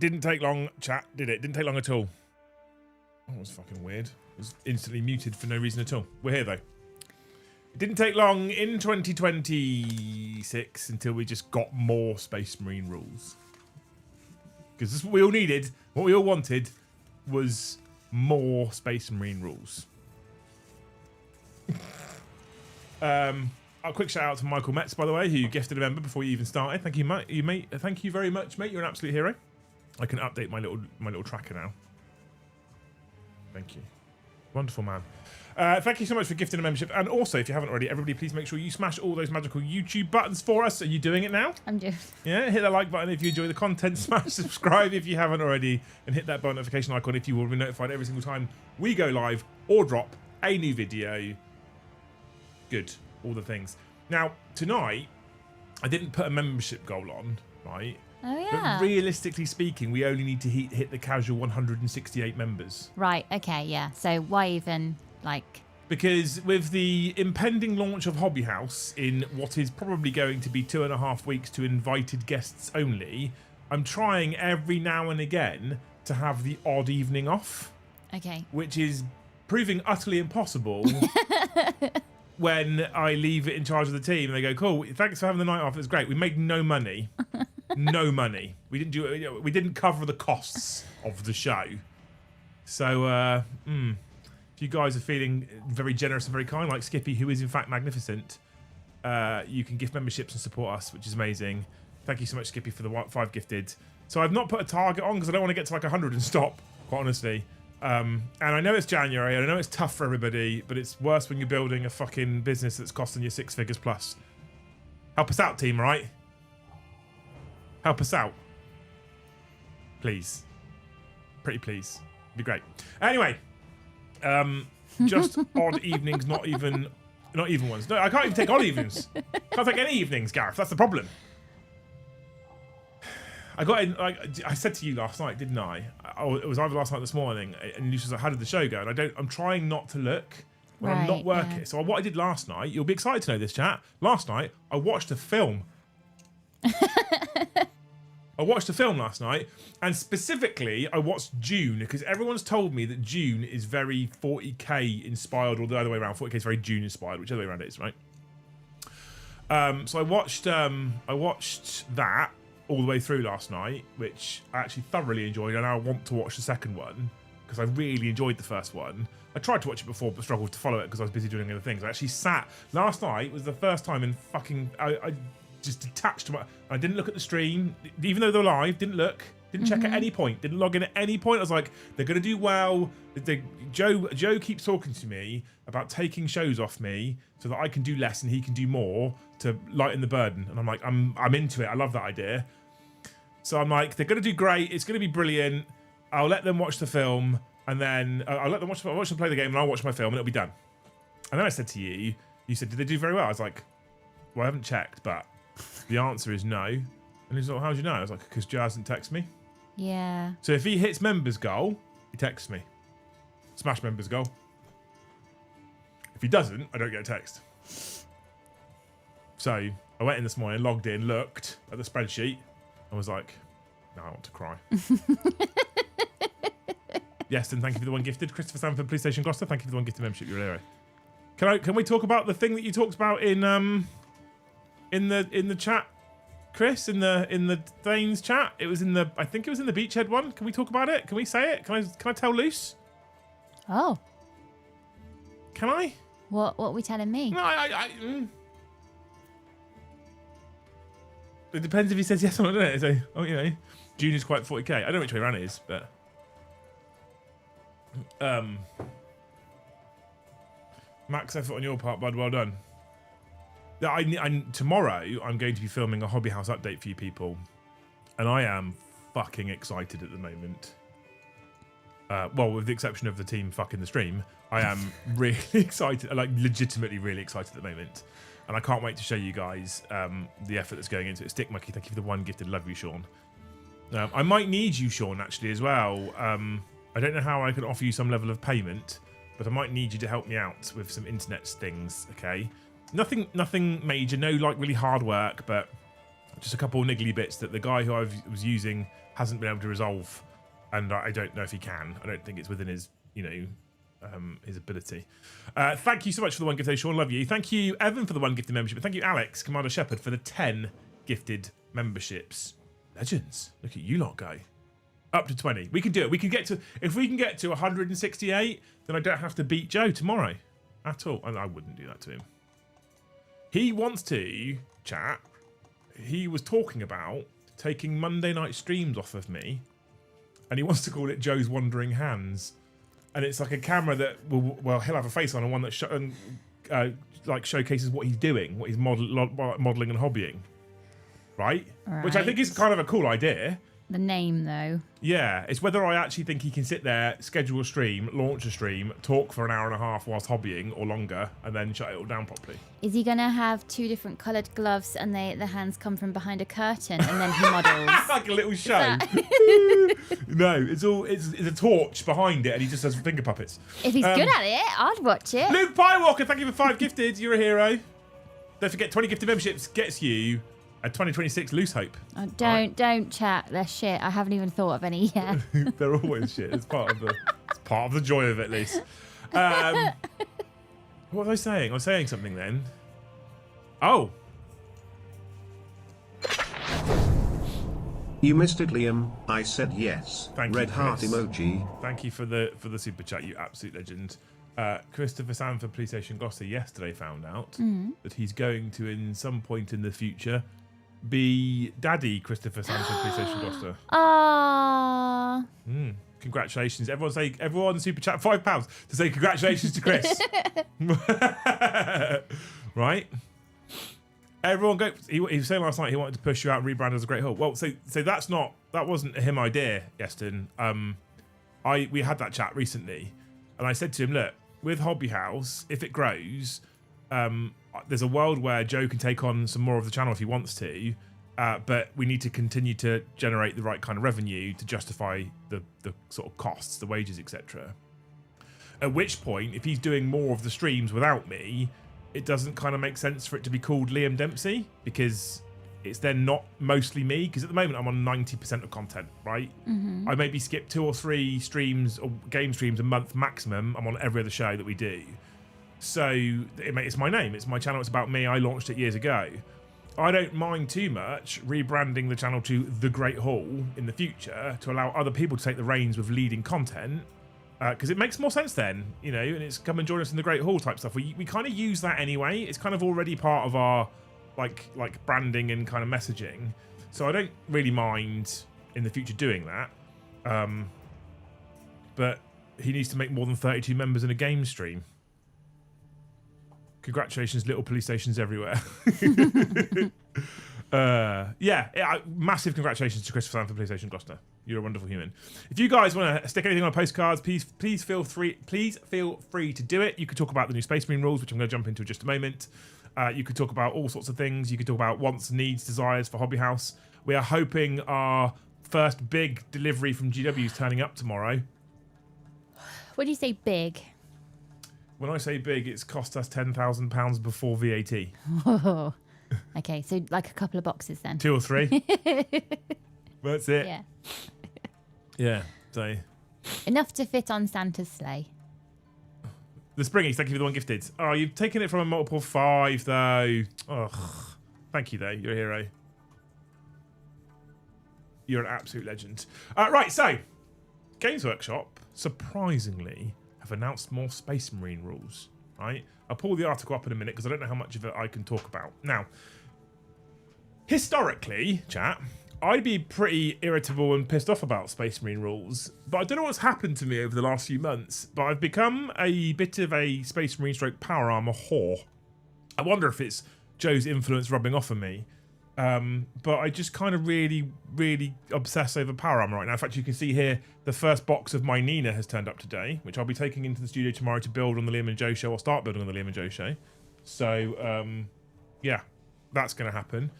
Didn't take long, chat, did it? Didn't take long at all. That was fucking weird. It was instantly muted for no reason at all. We're here, though. It didn't take long in 2026 until we just got more Space Marine rules. Because this is what we all needed, what we all wanted, was more Space Marine rules. A quick shout out to Michael Metz, by the way, who gifted a member before you even started. Thank you, mate. Thank you very much, mate. You're an absolute hero. I can update my little tracker now. Thank you. Wonderful, man. Thank you so much for gifting a membership. And also, if you haven't already, everybody please make sure you smash all those magical YouTube buttons for us. Are you doing it now? I'm doing. Yeah, hit that like button if you enjoy the content. Smash subscribe if you haven't already. And hit that bell notification icon if you will be notified every single time we go live or drop a new video. Good. All the things. Now, tonight, I didn't put a membership goal on, right? Oh, yeah. But realistically speaking, we only need to hit the casual 168 members. Right, okay, yeah. So why even, like... Because with the impending launch of Hobby House in what is probably going to be 2.5 weeks to invited guests only, I'm trying every now and again to have the odd evening off. Okay. Which is proving utterly impossible when I leave it in charge of the team and they go, cool, thanks for having the night off, it's great. We made no money. No money. We didn't cover the costs of the show. So, if you guys are feeling very generous and very kind, like Skippy, who is in fact magnificent, you can gift memberships and support us, which is amazing. Thank you so much, Skippy, for the 5 gifted. So I've not put a target on because I don't want to get to like 100 and stop, quite honestly. And I know it's January, and I know it's tough for everybody, but it's worse when you're building a fucking business that's costing you 6 figures plus. Help us out, team, right? Help us out. Please. Pretty please. It'd be great. Anyway, just odd evenings, not even ones. No, I can't even take odd evenings. Can't take any evenings, Gareth. That's the problem. I got in, like I said to you last night, didn't I? It was either last night or this morning, and you was like, how did the show go? And I'm trying not to look when I'm not working. Yeah. So what I did last night, you'll be excited to know this, chat. Last night, I watched a film. I watched a film last night, and specifically, I watched Dune, because everyone's told me that Dune is very 40k inspired, or the other way around. 40k is very Dune inspired, whichever way around it is, right? So I watched that all the way through last night, which I actually thoroughly enjoyed, and I want to watch the second one because I really enjoyed the first one. I tried to watch it before, but struggled to follow it because I was busy doing other things. I actually sat last night was the first time in fucking I just detached to my. I didn't look at the stream, even though they're live. Didn't look, didn't check at any point, didn't log in at any point. I was like, they're gonna do well. Joe keeps talking to me about taking shows off me so that I can do less and he can do more to lighten the burden. And I'm like, I'm into it. I love that idea. So I'm like, they're gonna do great. It's gonna be brilliant. I'll let them watch the film, and then I'll let them watch them play the game, and I'll watch my film, and it'll be done. And then I said to you, you said, did they do very well? I was like, well, I haven't checked, but the answer is no. And he's like, how do you know? I was like, because Joe hasn't texted me. Yeah. So if he hits members goal, he texts me. Smash members goal. If he doesn't, I don't get a text. So I went in this morning, logged in, looked at the spreadsheet, and was like, no, I want to cry. Yes, and thank you for the one gifted. Christopher Sanford, PlayStation Gloucester, thank you for the one gifted membership. You're a hero. Can we talk about the thing that you talked about in the chat, Chris, in the Thanes chat? It was I think it was in the Beachhead one. Can we talk about it? Can we say it? Can I tell loose? Oh. Can I? What are we telling me? No, It depends if he says yes or not, doesn't it? So, you know, June is quite 40k. I don't know which way around it is, but max effort on your part, bud. Well done. Tomorrow, I'm going to be filming a Hobby House update for you people, and I am fucking excited at the moment. Well, with the exception of the team fucking the stream, I am really excited, like legitimately really excited at the moment. And I can't wait to show you guys the effort that's going into it. Stick Monkey, thank you for the one gifted. Love you, Sean. I might need you, Sean, actually, as well. I don't know how I can offer you some level of payment, but I might need you to help me out with some internet things, okay? Nothing major, no like really hard work, but Just a couple of niggly bits that the guy who I was using hasn't been able to resolve, and I don't know if he can. I don't think it's within his, his ability. Thank you so much for the 1 gifted, Sean. Love you. Thank you, Evan, for the 1 gifted membership. And thank you, Alex, Commander Shepherd, for the 10 gifted memberships. Legends. Look at you lot go. Up to 20. We can do it. If we can get to 168, then I don't have to beat Joe tomorrow at all. And I wouldn't do that to him. He wants to, chat. He was talking about taking Monday night streams off of me, and he wants to call it Joe's Wandering Hands. And it's like a camera that he'll have a face on, and one that showcases what he's doing, what he's modelling and hobbying, right? Which I think is kind of a cool idea. The name, though. Yeah, it's whether I actually think he can sit there, schedule a stream, launch a stream, talk for an hour and a half whilst hobbying or longer, and then shut it all down properly. Is he going to have 2 different coloured gloves and the hands come from behind a curtain and then he models? Like a little show. No, it's a torch behind it and he just does finger puppets. If he's good at it, I'd watch it. Luke Piewalker, thank you for 5 gifted. You're a hero. Don't forget, 20 gifted memberships gets you a 2026 Loose Hope. Oh, don't chat. They're shit. I haven't even thought of any yet. They're always shit. It's part of the joy of it, at least. What was I saying? I was saying something then. Oh. You missed it, Liam. I said yes. Thank Red you, heart Chris. emoji. Thank you for the super chat, you absolute legend. Christopher Sanford, PlayStation Gloucester, yesterday found out that he's going to, in some point in the future, be Daddy Christopher Sanford, PlayStation Gloucester. Aww. Congratulations. Everyone super chat £5 to say congratulations to Chris. Right? Everyone go. He was saying last night he wanted to push you out and rebrand as a Great Hall. Well, so that wasn't a him idea, Yeston. We had that chat recently, and I said to him, look, with Hobby House, if it grows, there's a world where Joe can take on some more of the channel if he wants to, but we need to continue to generate the right kind of revenue to justify the sort of costs, the wages, etc. At which point, if he's doing more of the streams without me, it doesn't kind of make sense for it to be called Liam Dempsey, because it's then not mostly me, because at the moment I'm on 90% of content, right? I maybe skip 2 or 3 streams or game streams a month maximum. I'm on every other show that we do. So it's my name, it's my channel, it's about me. I launched it years ago. I don't mind too much rebranding the channel to The Great Hall in the future to allow other people to take the reins with leading content, because it makes more sense then, and it's come and join us in the Great Hall type stuff. We kind of use that anyway. It's kind of already part of our like branding and kind of messaging, so I don't really mind in the future doing that. But he needs to make more than 32 members in a game stream. Congratulations, little police stations everywhere. Massive congratulations to Christopher Sanford, PlayStation Gloucester. You're a wonderful human. If you guys want to stick anything on postcards, please feel free to do it. You could talk about the new Space Marine rules, which I'm going to jump into in just a moment. You could talk about all sorts of things. You could talk about wants, needs, desires for Hobby House. We are hoping our first big delivery from GW is turning up tomorrow. What do you say, big? When I say big, it's cost us £10,000 before VAT. Oh. Okay, so like a couple of boxes then. 2 or 3. That's it. Yeah. Yeah. So Enough to fit on Santa's sleigh. the Springies, thank you for the 1 gifted. Oh, you've taken it from a multiple 5 though. Ugh. Thank you though. You're a hero. You're an absolute legend. Right, so Games Workshop surprisingly have announced more Space Marine rules. Right, I'll pull the article up in a minute because I don't know how much of it I can talk about. Now, historically, chat, I'd be pretty irritable and pissed off about Space Marine rules, but I don't know what's happened to me over the last few months, but I've become a bit of a Space Marine stroke power armor whore. I wonder if it's Joe's influence rubbing off on me, but I just kind of really, really obsess over power armor right now. In fact, you can see here the first box of my Nina has turned up today, which I'll be taking into the studio tomorrow to build on the Liam and Joe show, or start building on the Liam and Joe show. So, yeah, that's going to happen.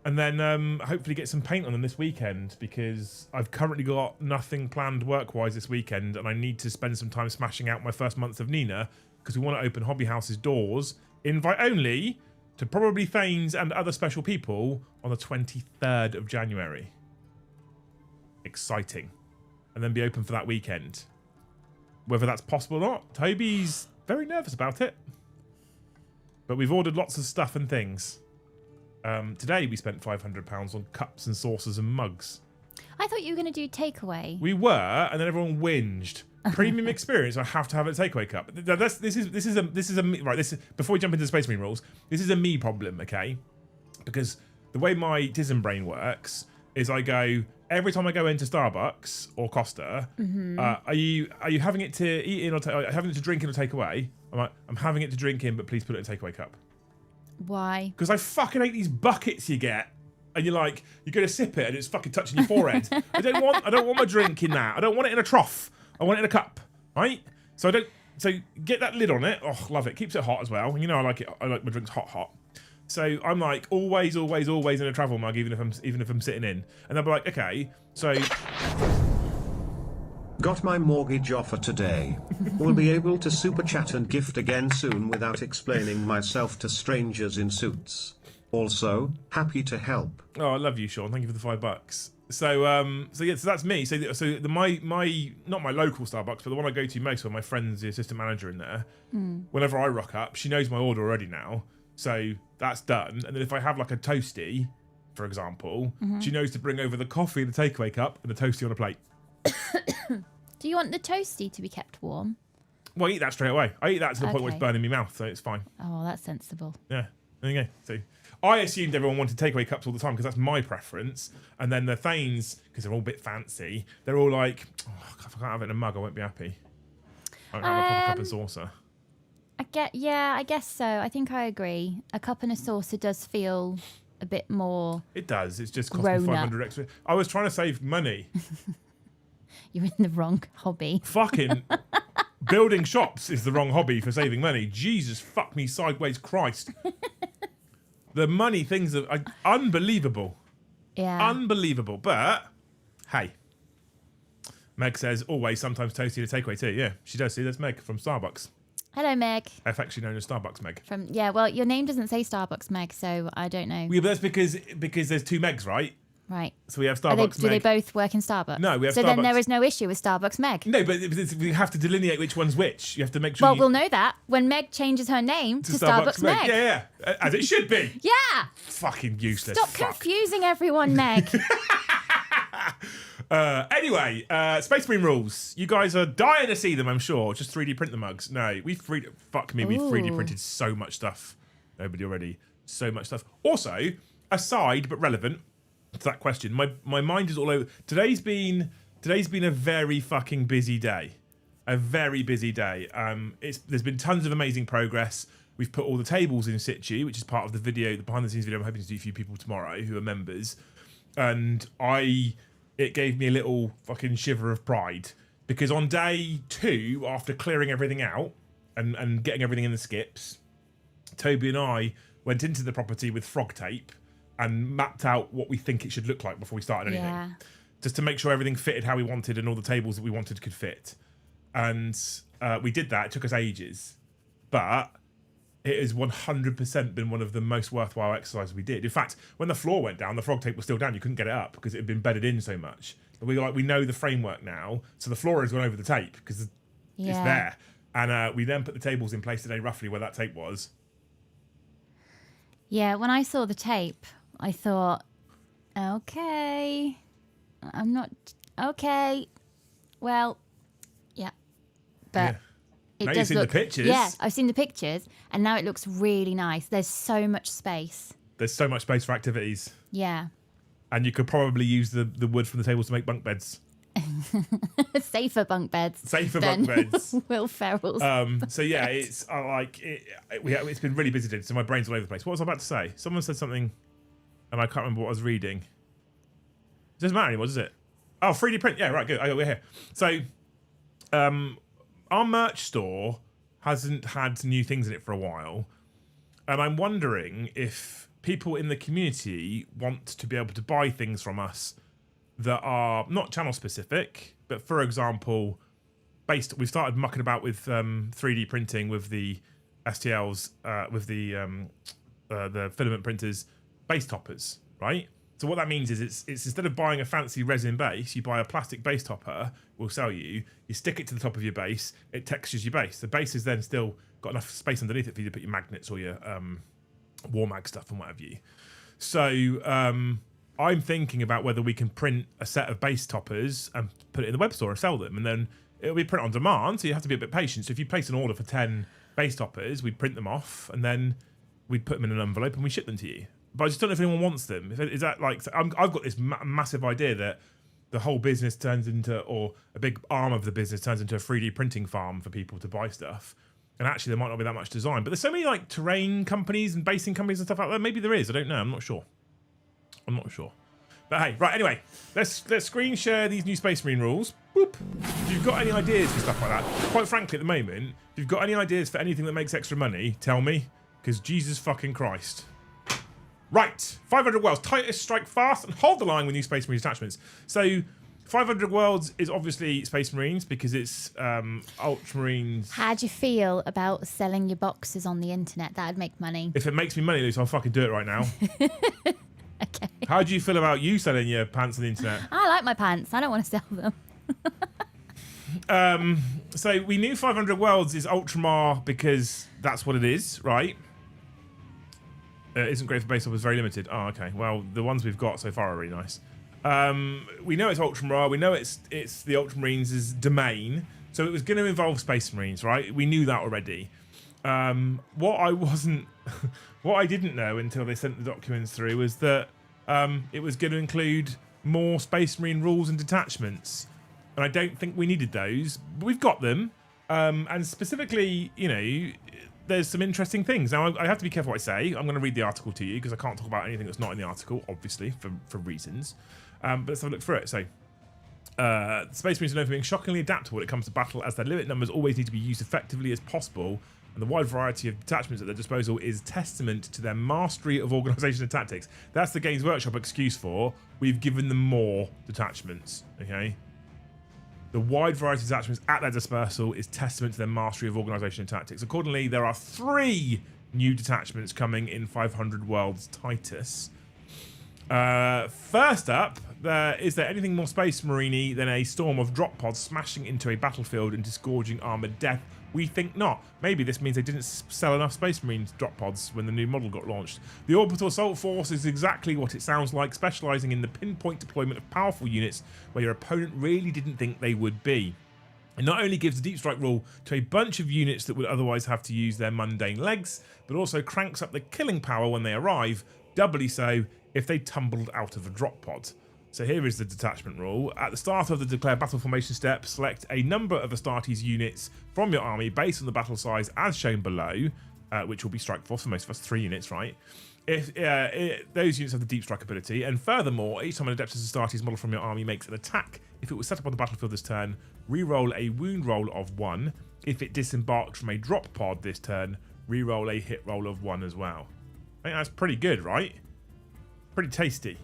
And then hopefully get some paint on them this weekend, because I've currently got nothing planned work-wise this weekend, and I need to spend some time smashing out my first month of Nina, because we want to open Hobby House's doors, invite only, to probably Thanes and other special people on the 23rd of January. Exciting. And then be open for that weekend. Whether that's possible or not, Toby's very nervous about it. But we've ordered lots of stuff and things. Today we spent £500 on cups and saucers and mugs. I thought you were going to do takeaway. We were, and then everyone whinged. Premium experience. I have to have a takeaway cup. This is a right. Before we jump into the Space Marine rules. This is a me problem, okay? Because the way my Tism brain works is I go every time I go into Starbucks or Costa. Are you having it to eat in or having it to drink in or take away? I'm like, I'm having it to drink in, but please put it in a takeaway cup. Why? Because I fucking hate these buckets you get. And you're like, you're going to sip it and it's fucking touching your forehead. I don't want my drink in that. I don't want it in a trough. I want it in a cup, right? So get that lid on it. Oh, love it. Keeps it hot as well. You know, I like my drinks hot. So I'm like always in a travel mug, even if I'm sitting in. And they'll be like, okay, so Got my mortgage offer today. Will be able to super chat and gift again soon without explaining myself to strangers in suits. Also, happy to help. Oh, I love you, Sean. Thank you for the $5. So that's me. So my not my local Starbucks, but the one I go to most, where my friend's the assistant manager in there. Whenever I rock up, she knows my order already now, so that's done. And then if I have like a toasty, for example, she knows to bring over the coffee in the takeaway cup and the toasty on a plate. Do you want the toasty to be kept warm? Well, I eat that straight away. I eat that to the point where it's burning my mouth, so it's fine. Oh, that's sensible. Yeah, there you go. So I assumed everyone wanted takeaway cups all the time because that's my preference. And then the Thanes, because they're all a bit fancy, they're all like, oh, if I can't have it in a mug, I won't be happy. I won't have a proper cup and saucer. I guess so. I think I agree. A cup and a saucer does feel a bit more. It does. It's just cost me 500 extra. I was trying to save money. You're in the wrong hobby. Fucking building shops is the wrong hobby for saving money. Jesus, fuck me sideways, Christ. The money things are unbelievable. Yeah. Unbelievable. But, hey. Meg says, always, sometimes toasty to takeaway too. Yeah, she does. See, that's Meg from Starbucks. Hello, Meg. Affectionately known as Starbucks Meg. Well, your name doesn't say Starbucks Meg, so I don't know. Yeah, but that's because there's two Megs, right? Right. So we have Starbucks Meg. Do they both work in Starbucks? No, we have Starbucks. So then there Starbucks. is no issue with Starbucks Meg. No, but we have to delineate which one's which. You have to make sure. Well, we'll know that when Meg changes her name to Starbucks Meg. Yeah. As it should be. Yeah. Fucking useless. Stop confusing everyone, Meg. Anyway, Space Marine rules. You guys are dying to see them, I'm sure. Just 3D print the mugs. No, we've 3D printed so much stuff. Nobody already. So much stuff. Also, aside but relevant to that question, my mind is all over. Today's been a very fucking busy day. A very busy day. There's been tons of amazing progress. We've put all the tables in situ, which is part of the video, the behind the scenes video I'm hoping to do for you people tomorrow who are members. And it gave me a little fucking shiver of pride because on day 2, after clearing everything out and getting everything in the skips, Toby and I went into the property with frog tape and mapped out what we think it should look like before we started anything. Yeah. Just to make sure everything fitted how we wanted and all the tables that we wanted could fit. And we did that. It took us ages. But it has 100% been one of the most worthwhile exercises we did. In fact, when the floor went down, the frog tape was still down. You couldn't get it up because it had been bedded in so much. But we know the framework now. So the floor has gone over the tape because it's there. And we then put the tables in place today roughly where that tape was. Yeah, when I saw the tape, I thought, okay, I'm not, okay, well, yeah. But now you've seen the pictures. Yeah, I've seen the pictures, and now it looks really nice. There's so much space. There's so much space for activities. Yeah. And you could probably use the wood from the tables to make bunk beds. Safer bunk beds. Safer bunk beds. Will Ferrell's. So yeah, it's it's been really busy today, so my brain's all over the place. What was I about to say? Someone said something, and I can't remember what I was reading. It doesn't matter anymore, does it? Oh, 3D print. Yeah, right, good. We're here. So, our merch store hasn't had new things in it for a while, and I'm wondering if people in the community want to be able to buy things from us that are not channel specific, but for example, we've started mucking about with 3D printing with the STLs, with the the filament printers base toppers, right? So what that means is it's instead of buying a fancy resin base, you buy a plastic base topper. We'll sell you. You stick it to the top of your base. It textures your base. The base has then still got enough space underneath it for you to put your magnets or your war mag stuff and what have you. So I'm thinking about whether we can print a set of base toppers and put it in the web store and sell them, and then it'll be print on demand. So you have to be a bit patient. So if you place an order for 10 base toppers, we'd print them off and then we'd put them in an envelope and we ship them to you. But I just don't know if anyone wants them. Is that like... I've got this massive idea that the whole business turns into... or a big arm of the business turns into a 3D printing farm for people to buy stuff. And actually, there might not be that much design. But there's so many like terrain companies and basing companies and stuff like that. Maybe there is. I don't know. I'm not sure. But hey, right, anyway. Let's screen share these new Space Marine rules. Boop. If you've got any ideas for stuff like that, quite frankly, at the moment, if you've got any ideas for anything that makes extra money, tell me. Because Jesus fucking Christ. Right, 500 worlds. Titus, strike fast and hold the line with new Space Marine attachments. So 500 worlds is obviously Space Marines because it's Ultramarines. How do you feel about selling your boxes on the internet? That'd make money. If it makes me money, Lucy, I'll fucking do it right now. Okay. How do you feel about you selling your pants on the internet? I like my pants. I don't want to sell them. So we knew 500 worlds is Ultramar because that's what it is, right? Isn't great for base, was very limited. Oh, okay. Well, the ones we've got so far are really nice. We know it's Ultramar. We know it's the Ultramarines' domain. So it was going to involve Space Marines, right? We knew that already. What I didn't know until they sent the documents through was that it was going to include more Space Marine rules and detachments. And I don't think we needed those. But we've got them. And specifically, you know, there's some interesting things. Now, I have to be careful what I say. I'm going to read the article to you because I can't talk about anything that's not in the article, obviously, for reasons. But let's have a look through it. So, Space Marines are known for being shockingly adaptable when it comes to battle, as their limit numbers always need to be used effectively as possible, and the wide variety of detachments at their disposal is testament to their mastery of organisation and tactics. That's the Games Workshop excuse for we've given them more detachments, okay? The wide variety of detachments at their dispersal is testament to their mastery of organisation and tactics. Accordingly, there are 3 new detachments coming in 500 Worlds Titus. First up, is there anything more Space Marine-y than a storm of drop pods smashing into a battlefield and disgorging armoured death? We think not. Maybe this means they didn't sell enough Space Marine drop pods when the new model got launched. The Orbital Assault Force is exactly what it sounds like, specialising in the pinpoint deployment of powerful units where your opponent really didn't think they would be. It not only gives the Deep Strike rule to a bunch of units that would otherwise have to use their mundane legs, but also cranks up the killing power when they arrive, doubly so if they tumbled out of a drop pod. So here is the detachment rule. At the start of the declare battle formation step, select a number of Astartes units from your army based on the battle size as shown below, which will be strike force for most of us, 3 units, right? If those units have the deep strike ability, and furthermore, each time an Adeptus Astartes model from your army makes an attack, if it was set up on the battlefield this turn, re-roll a wound roll of 1. If it disembarked from a drop pod this turn, re-roll a hit roll of 1 as well. I think that's pretty good, right? Pretty tasty.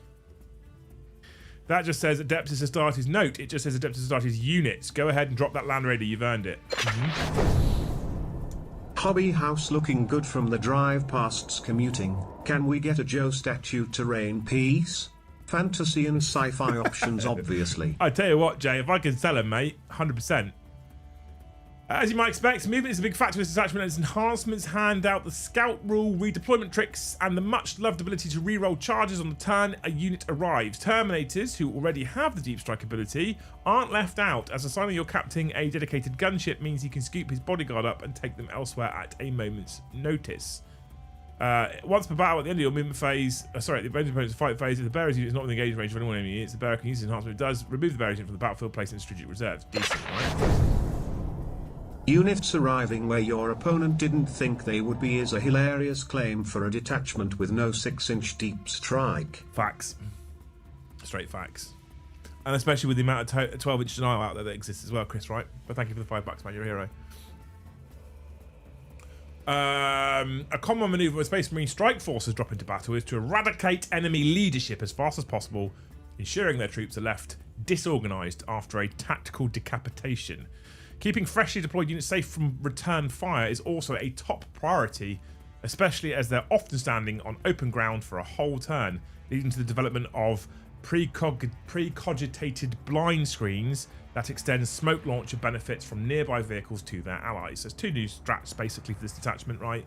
That just says Adeptus Astartes. Note, it just says Adeptus Astartes units. Go ahead and drop that Land Raider. You've earned it. Hobby house looking good from the drive pasts commuting. Can we get a Joe statue terrain piece? Fantasy and sci-fi options, obviously. I tell you what, Jay, if I can sell him, mate, 100%. As you might expect, movement is a big factor in this attachment, and its enhancements hand out the scout rule, redeployment tricks, and the much-loved ability to re-roll charges on the turn a unit arrives. Terminators, who already have the deep strike ability, aren't left out, as assigning your captain a dedicated gunship means he can scoop his bodyguard up and take them elsewhere at a moment's notice. Once per battle at the end of your movement phase, at the end of the opponent's fight phase, if the bearer's unit is not within engagement range of anyone enemy units, the bearer can use his enhancement. It does remove the bearer's unit from the battlefield, place it in strategic reserves. Decent, right? Units arriving where your opponent didn't think they would be is a hilarious claim for a detachment with no 6-inch deep strike. Facts. Straight facts. And especially with the amount of 12-inch denial out there that exists as well, Chris, right? But thank you for the $5, man. You're a hero. A common maneuver where Space Marine strike forces drop into battle is to eradicate enemy leadership as fast as possible, ensuring their troops are left disorganised after a tactical decapitation. Keeping freshly deployed units safe from return fire is also a top priority especially as they're often standing on open ground for a whole turn, leading to the development of precogitated blind screens that extend smoke launcher benefits from nearby vehicles to their allies. So there's 2 new strats basically for this detachment, right?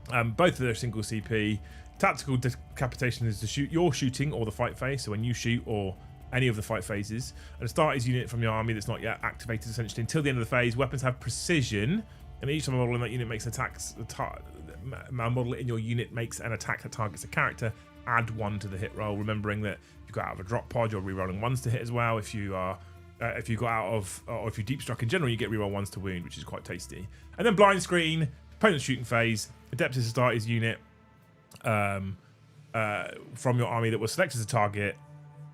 Both of them are single CP. Tactical decapitation is to shoot your shooting or the fight phase, so when you shoot or any of the fight phases. And start is unit from your army that's not yet activated essentially until the end of the phase. Weapons have precision, and each time a model in that unit makes attacks, a model in your unit makes an attack that targets a character, add 1 to the hit roll. Remembering that if you got out of a drop pod, you're rerolling 1s to hit as well. If you are if you got out of, or if you deep struck in general, you get reroll 1s to wound, which is quite tasty. And then blind screen, opponent's shooting phase, adapts to start his unit from your army that was selected as a target,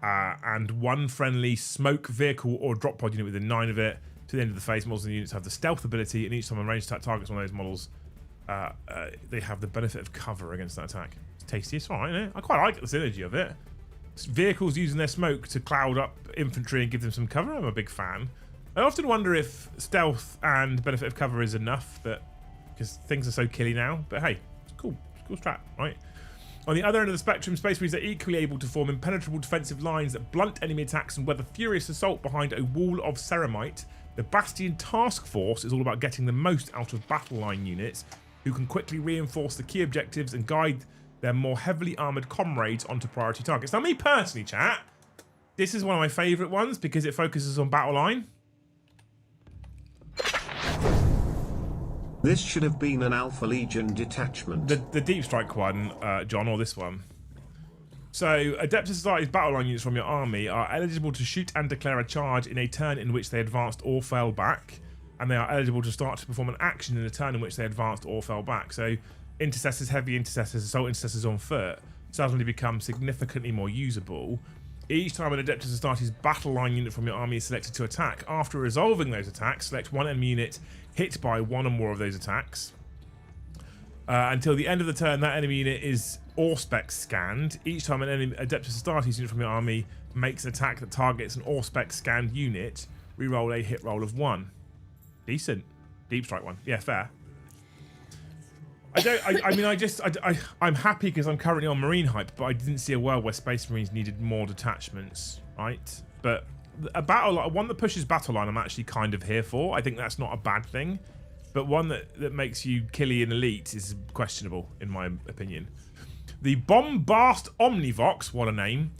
and 1 friendly smoke vehicle or drop pod unit within 9 of it. To the end of the phase, models and units have the stealth ability, and each time a ranged attack targets one of those models, they have the benefit of cover against that attack. It's tasty, it's alright, isn't it? I quite like the synergy of it. Vehicles using their smoke to cloud up infantry and give them some cover, I'm a big fan. I often wonder if stealth and benefit of cover is enough, because things are so killy now, but hey, it's cool strat, right? On the other end of the spectrum, Space Marines are equally able to form impenetrable defensive lines that blunt enemy attacks and weather furious assault behind a wall of ceramite. The Bastion Task Force is all about getting the most out of battle line units, who can quickly reinforce the key objectives and guide their more heavily armoured comrades onto priority targets. Now, me personally, chat, this is one of my favourite ones because it focuses on battle line. This should have been an Alpha Legion detachment. The Deep Strike one, John, or this one. So, Adeptus Society's battle line units from your army are eligible to shoot and declare a charge in a turn in which they advanced or fell back, and they are eligible to start to perform an action in a turn in which they advanced or fell back. So, intercessors, heavy intercessors, assault intercessors on foot suddenly become significantly more usable. Each time an Adeptus Astartes battle line unit from your army is selected to attack, after resolving those attacks, select 1 enemy unit hit by 1 or more of those attacks. Until the end of the turn, that enemy unit is Auspex scanned. Each time an enemy Adeptus Astartes unit from your army makes an attack that targets an Auspex scanned unit, reroll a hit roll of 1. Decent. Deep Strike one. Yeah, fair. I'm happy because I'm currently on Marine hype, but I didn't see a world where Space Marines needed more detachments, right? But one that pushes battle line, I'm actually kind of here for. I think that's not a bad thing, but one that makes you killy and elite is questionable, in my opinion. The Bombast Omnivox, what a name,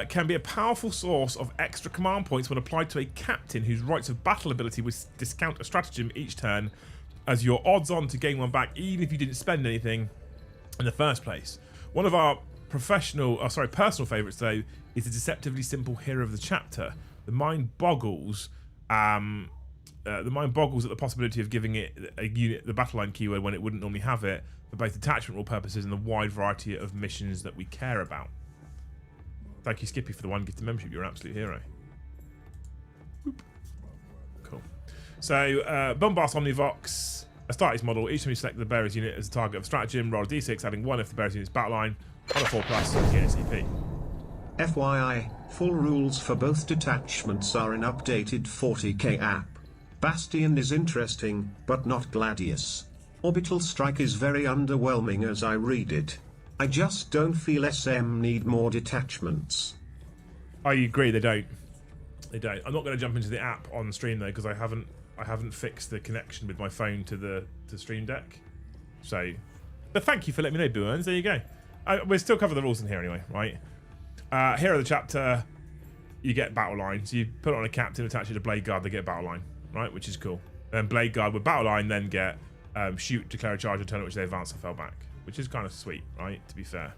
can be a powerful source of extra command points when applied to a captain whose rights of battle ability will discount a stratagem each turn, as your odds on to gain 1 back, even if you didn't spend anything in the first place. One of our personal favourites though is the deceptively simple hero of the chapter. The mind boggles at the possibility of giving it a unit the battle line keyword when it wouldn't normally have it, for both attachment rule purposes and the wide variety of missions that we care about. Thank you, Skippy, for the 1 gifted membership. You're an absolute hero. Boop. Cool. So, Bombast Omnivox, a Astartes model. Each time you select the bearer's unit as a target of stratagem, roll a d6, adding 1 if the bearer's unit's battle line, on a 4+, gain a CP. FYI, full rules for both detachments are in updated 40k app. Bastion is interesting, but not Gladius. Orbital Strike is very underwhelming as I read it. I just don't feel SM need more detachments. I agree, they don't. They don't. I'm not going to jump into the app on stream though, because I haven't fixed the connection with my phone to the Stream Deck. So, but thank you for letting me know, Boo-Earns. There you go. We'll still cover the rules in here anyway, right? Hero of the chapter, you get battle line. So you put it on a captain, attach it to Blade Guard, they get battle line, right? Which is cool. Then Blade Guard with battle line then get shoot, declare a charge, a turn at which they advance or fell back, which is kind of sweet, right? To be fair.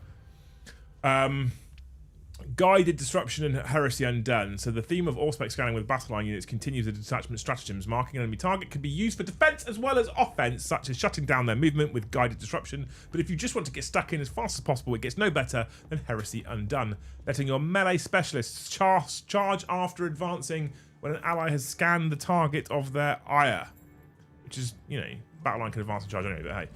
Guided Disruption and Heresy Undone. So the theme of Auspex scanning with battle line units continues the detachment stratagems. Marking an enemy target can be used for defense as well as offense, such as shutting down their movement with Guided Disruption. But if you just want to get stuck in as fast as possible, it gets no better than Heresy Undone, letting your melee specialists charge after advancing when an ally has scanned the target of their ire. Which is, you know, battle line can advance and charge anyway, but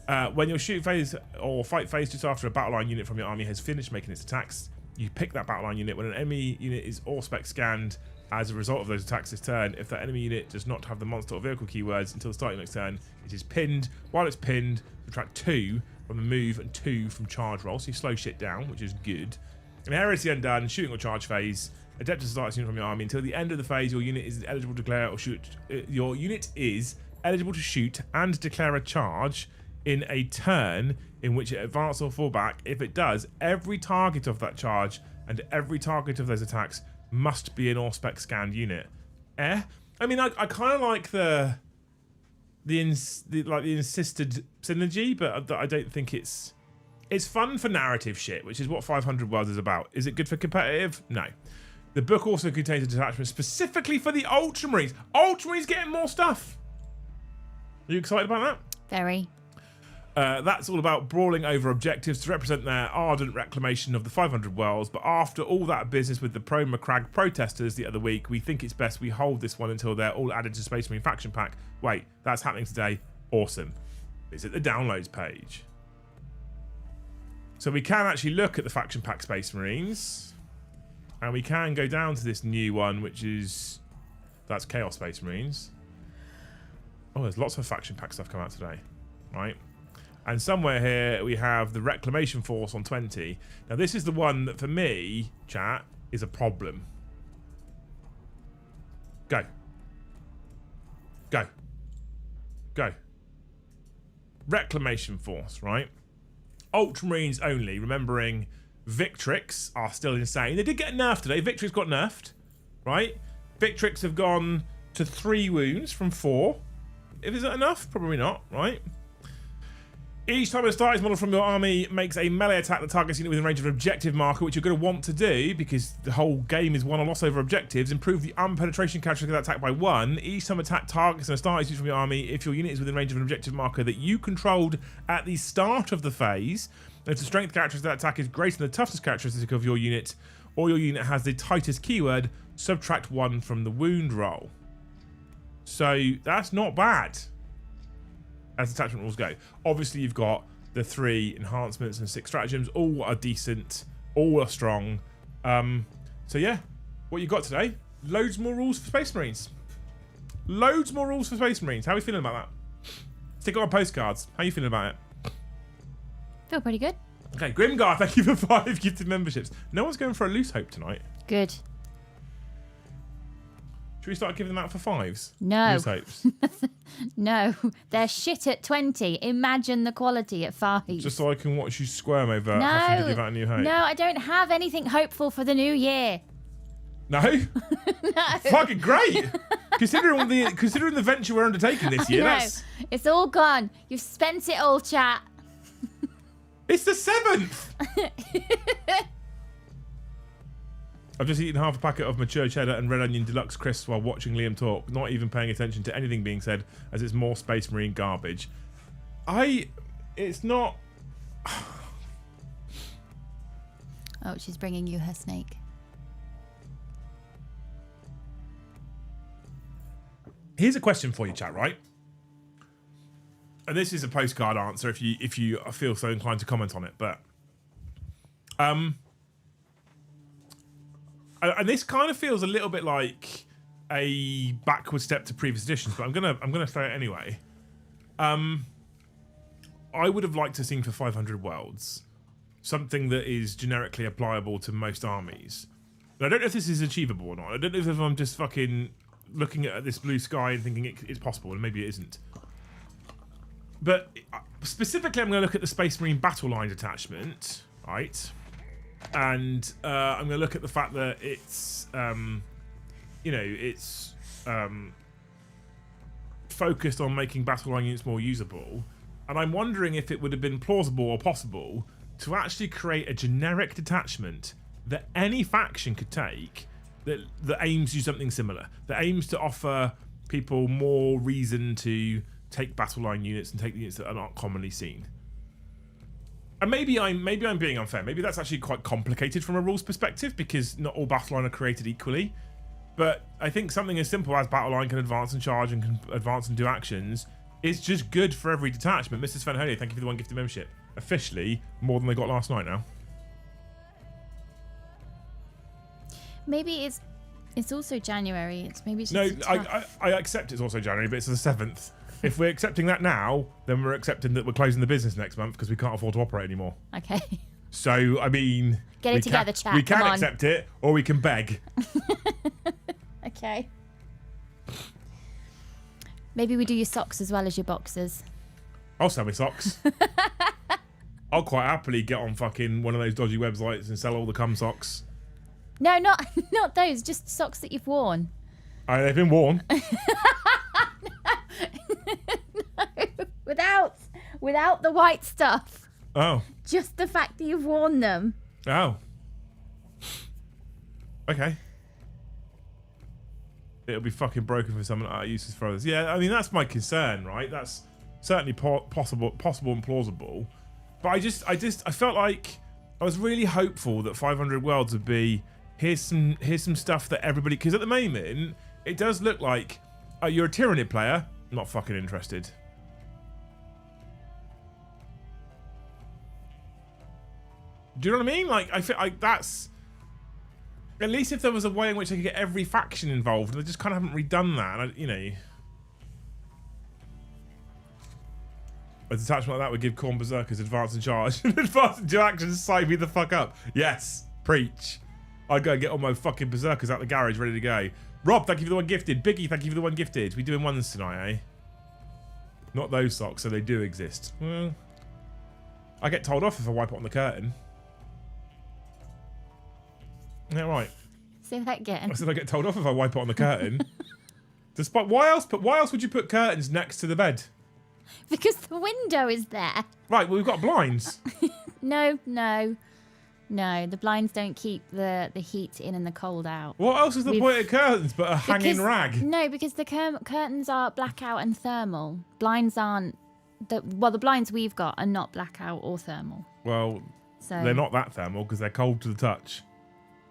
hey. When your shoot phase or fight phase just after a battle line unit from your army has finished making its attacks, You pick that battle line unit when an enemy unit is all-spec scanned as a result of those attacks this turn. If that enemy unit does not have the monster or vehicle keywords until the start of next turn, it is pinned. While it's pinned, subtract 2 from the move and 2 from charge roll. So you slow shit down, which is good. In Heresy Undone, shooting or charge phase, Adeptus starts unit from your army. Until the end of the phase, your unit is eligible to declare or shoot. Your unit is eligible to shoot and declare a charge in a turn in which it advances or fall back. If it does, every target of that charge and every target of those attacks must be an all-spec scanned unit. I mean, I kind of like the insisted synergy, but I don't think it's fun for narrative shit, which is what 500 Worlds is about. Is it good for competitive? No. The book also contains a detachment specifically for the Ultramarines. Ultramarines getting more stuff. Are you excited about that? Very. That's all about brawling over objectives to represent their ardent reclamation of the 500 Worlds. But after all that business with the pro-McCrag protesters the other week, we think it's best we hold this one until they're all added to Space Marine faction pack. Wait, that's happening today. Awesome. Visit the downloads page. So we can actually look at the faction pack Space Marines. And we can go down to this new one, which is... That's Chaos Space Marines. Oh, there's lots of faction pack stuff come out today. Right? And somewhere here we have the Reclamation Force on 20. Now this is the one that for me, chat, is a problem. Go. Go. Go. Reclamation Force, right? Ultramarines only, remembering Victrix are still insane. They did get nerfed today. Victrix got nerfed, right? Victrix have gone to 3 wounds from 4. Is that enough? Probably not, right? Each time a starting model from your army makes a melee attack that targets unit within range of an objective marker, which you're going to want to do because the whole game is won or lost over objectives, improve the unpenetration characteristic of that attack by 1. Each time attack targets a starting unit from your army, if your unit is within range of an objective marker that you controlled at the start of the phase, and if the strength characteristic of that attack is greater than the toughness characteristic of your unit, or your unit has the tightest keyword, subtract 1 from the wound roll. So that's not bad as attachment rules go. Obviously, you've got the 3 enhancements and 6 stratagems. All are decent. All are strong. So yeah, what you got today? Loads more rules for Space Marines. Loads more rules for Space Marines. How are you feeling about that? Stick it on postcards. How are you feeling about it? Feel pretty good. Okay, Grimgar, thank you for 5 gifted memberships. No one's going for a loose hope tonight. Good. Should we start giving them out for 5s? No. Loose hopes. No, they're shit at 20. Imagine the quality at 5. Just so I can watch you squirm over having to give out a new hope. No, I don't have anything hopeful for the new year. No? No. Fucking great. Considering the venture we're undertaking this year, that's... It's all gone. You've spent it all, chat. It's the 7th. I've just eaten half a packet of mature cheddar and red onion deluxe crisps while watching Liam talk, not even paying attention to anything being said, as it's more Space Marine garbage. It's not... Oh, she's bringing you her snake. Here's a question for you, chat, right? And this is a postcard answer if you feel so inclined to comment on it, but... And this kind of feels a little bit like a backward step to previous editions, but I'm gonna say it anyway. I would have liked to see for 500 Worlds something that is generically applicable to most armies. And I don't know if this is achievable or not. I don't know if I'm just fucking looking at this blue sky and thinking it's possible, and maybe it isn't. But specifically, I'm going to look at the Space Marine Battle Line detachment, right? And I'm going to look at the fact that it's, it's focused on making battle line units more usable. And I'm wondering if it would have been plausible or possible to actually create a generic detachment that any faction could take that aims to do something similar, that aims to offer people more reason to take battle line units and take units that are not commonly seen. And maybe I'm being unfair. Maybe that's actually quite complicated from a rules perspective because not all battle line are created equally. But I think something as simple as battle line can advance and charge and can advance and do actions is just good for every detachment. Mr. Sven Holy, thank you for the 1 gifted membership. Officially more than they got last night now. Maybe it's also January. Maybe it's No, just tough. I accept it's also January, but it's the 7th. If we're accepting that now, then we're accepting that we're closing the business next month because we can't afford to operate anymore. Okay. So, I mean... Get it together, chat. We can Come on. accept it, or we can beg. Okay. Maybe we do your socks as well as your boxers. I'll sell my socks. I'll quite happily get on fucking one of those dodgy websites and sell all the cum socks. No, not those. Just socks that you've worn. They've been worn. No, without the white stuff. Oh. Just the fact that you've worn them. Oh. Okay. It'll be fucking broken for someone that uses for others. Yeah, I mean, that's my concern, right? That's certainly possible and plausible. But I felt like I was really hopeful that 500 Worlds would be here's some stuff that everybody, because at the moment it does look like you're a Tyranid player, not fucking interested. Do you know what I mean? Like, I feel like that's... At least if there was a way in which I could get every faction involved, and they just kind of haven't redone that. And you know... A detachment like that would give Khorne Berserkers advance and charge. Advance and 2 actions, sign me the fuck up. Yes, preach. I'd go and get all my fucking Berserkers out the garage ready to go. Rob, thank you for the one gifted. Biggie, thank you for the one gifted. We doing ones tonight, eh? Not those socks, so they do exist. Well, I get told off if I wipe it on the curtain. Yeah, right. Say that again. I said I get told off if I wipe it on the curtain. Despite why else would you put curtains next to the bed? Because the window is there. Right, well we've got blinds. No. The blinds don't keep the heat in and the cold out. What else is the point of curtains but a hanging rag? No, because the curtains are blackout and thermal. Blinds aren't. The blinds we've got are not blackout or thermal. Well, so they're not that thermal because they're cold to the touch.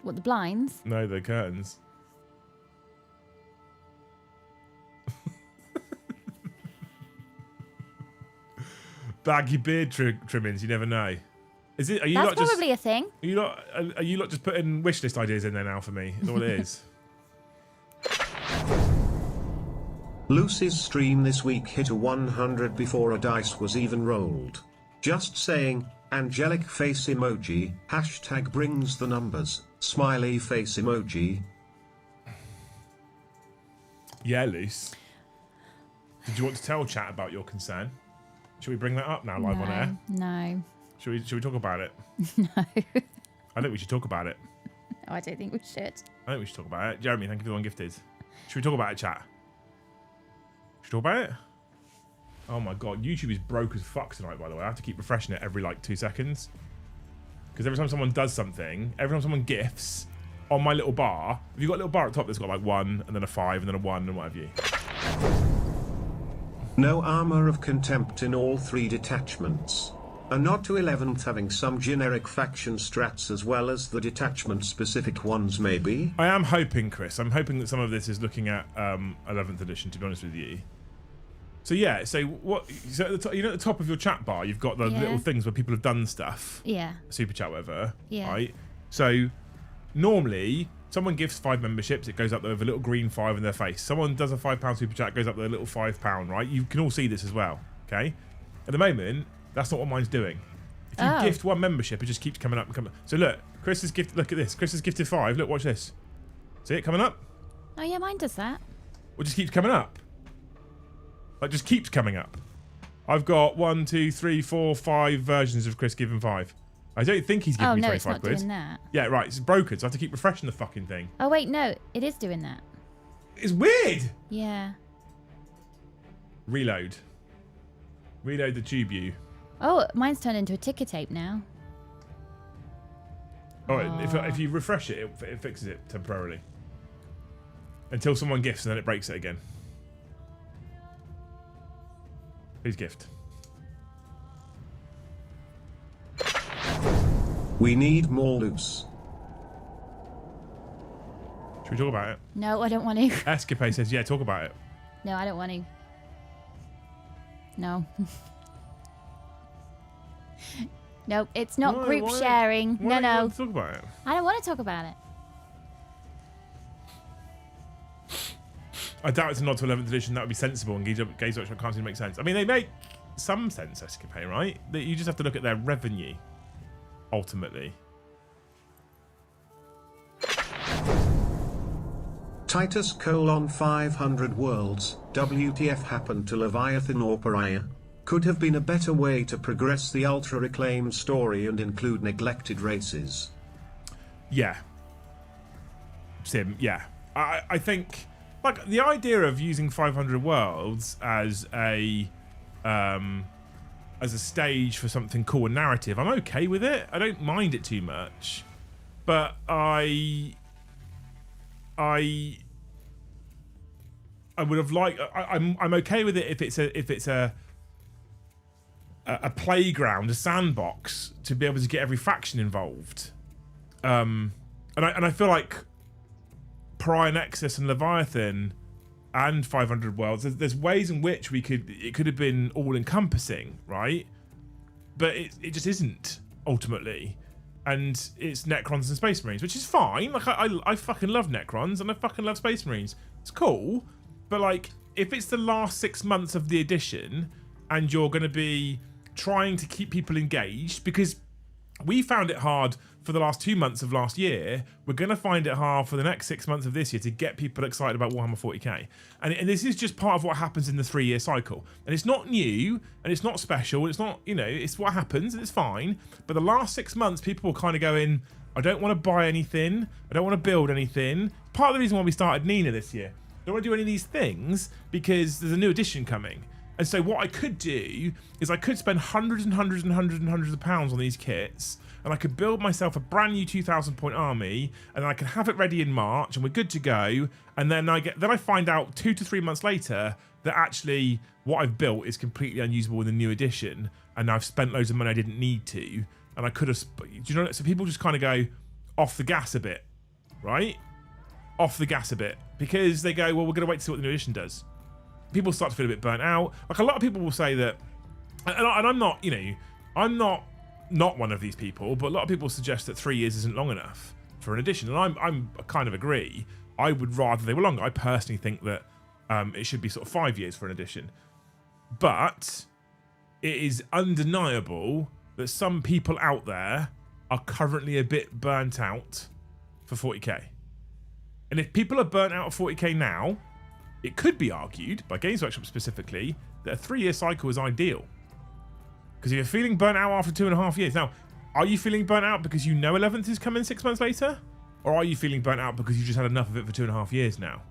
What, the blinds? No, they're curtains. Baggy beard trimmings, you never know. Is it? Are you That's not just? probably a thing. Are you not just putting wish list ideas in there now for me? Is that what it is? Lucy's stream this week hit a 100 before a dice was even rolled. Just saying, angelic face emoji, hashtag brings the numbers, smiley face emoji. Yeah, Luce. Did you want to tell chat about your concern? Should we bring that up now live on air? No. Should we talk about it? No. I think we should talk about it. No, I don't think we should. I think we should talk about it. Jeremy, thank you for the one gifted. Should we talk about it, chat? Should we talk about it? Oh my god, YouTube is broke as fuck tonight, by the way. I have to keep refreshing it every like 2 seconds. Because every time someone does something, every time someone gifts, on my little bar, if you've got a little bar at the top that's got like 1, and then a 5, and then a 1, and what have you. No armor of contempt in all 3 detachments. A nod to 11th having some generic faction strats as well as the detachment specific ones maybe. I am hoping, Chris, I'm hoping that some of this is looking at 11th edition, to be honest with you. So yeah, so what? So at the top, you know, at the top of your chat bar, you've got the little things where people have done stuff. Yeah. Super chat, whatever. Yeah. Right. So normally, someone gifts 5 memberships, it goes up there with a little green 5 in their face. Someone does a £5 super chat, it goes up there with a little £5. Right. You can all see this as well. Okay. At the moment, that's not what mine's doing. If you gift 1 membership, it just keeps coming up and coming. So look, Chris has gifted. Look at this. Chris has gifted 5. Look, watch this. See it coming up? Oh yeah, mine does that. Well, it just keeps coming up. Like, just keeps coming up. I've got 1, 2, 3, 4, 5 versions of Chris giving 5. I don't think he's giving me 25 it's not quid. doing that. Yeah, right. It's broken, so I have to keep refreshing the fucking thing. Oh wait, no, it is doing that. It's weird. Yeah. Reload. Reload the tube you. Oh, mine's turned into a ticker tape now. Oh, if you refresh it, it fixes it temporarily. Until someone gifts and then it breaks it again. Who's gift? We need more loose. Should we talk about it? No, I don't want to. Escapade says, yeah, talk about it. No, I don't want to. No. Nope, it's not group sharing. Why No. don't you want to talk about it? I don't want to talk about it. I doubt it's a nod to 11th edition. That would be sensible, and Games Workshop can't seem to make sense. I mean, they make some sense, Escapade, right? That you just have to look at their revenue, ultimately. Titus: 500 worlds, WTF happened to Leviathan or Pariah? Could have been a better way to progress the ultra-reclaimed story and include neglected races. Yeah. Sim, yeah. I think, like, the idea of using 500 worlds as a stage for something cool and narrative, I'm okay with it. I don't mind it too much. But I would have liked. I'm okay with it if it's a playground, a sandbox to be able to get every faction involved. And I feel like Pariah Nexus and Leviathan and 500 Worlds, there's ways in which it could have been all encompassing, right? But it just isn't ultimately. And it's Necrons and Space Marines, which is fine. Like I fucking love Necrons and I fucking love Space Marines. It's cool. But like, if it's the last 6 months of the edition and you're going to be trying to keep people engaged, because we found it hard for the last 2 months of last year, we're going to find it hard for the next 6 months of this year to get people excited about Warhammer 40k. And this is just part of what happens in the 3-year cycle. And it's not new, and it's not special, it's not, it's what happens, and it's fine. But the last 6 months, people will kind of go in, I don't want to buy anything, I don't want to build anything. Part of the reason why we started Nina this year. I don't want to do any of these things because there's a new edition coming. And so what I could do is I could spend hundreds and hundreds and hundreds and hundreds of pounds on these kits, and I could build myself a brand new 2,000 point army, and I can have it ready in March, and we're good to go. And then I find out 2 to 3 months later that actually what I've built is completely unusable in the new edition, and I've spent loads of money I didn't need to, and I could have. So people just kind of go off the gas a bit, right? Off the gas a bit, because they go, well, we're going to wait to see what the new edition does. People start to feel a bit burnt out. Like, a lot of people will say that, and I'm not, I'm not one of these people, but a lot of people suggest that 3 years isn't long enough for an edition, and I'm kind of agree. I would rather they were longer. I personally think that it should be sort of 5 years for an edition, but it is undeniable that some people out there are currently a bit burnt out for 40k. And if people are burnt out of 40k now, it could be argued, by Games Workshop specifically, that a 3-year cycle is ideal. Because if you're feeling burnt out after 2.5 years, now, are you feeling burnt out because you know 11th is coming 6 months later? Or are you feeling burnt out because you just had enough of it for 2.5 years now?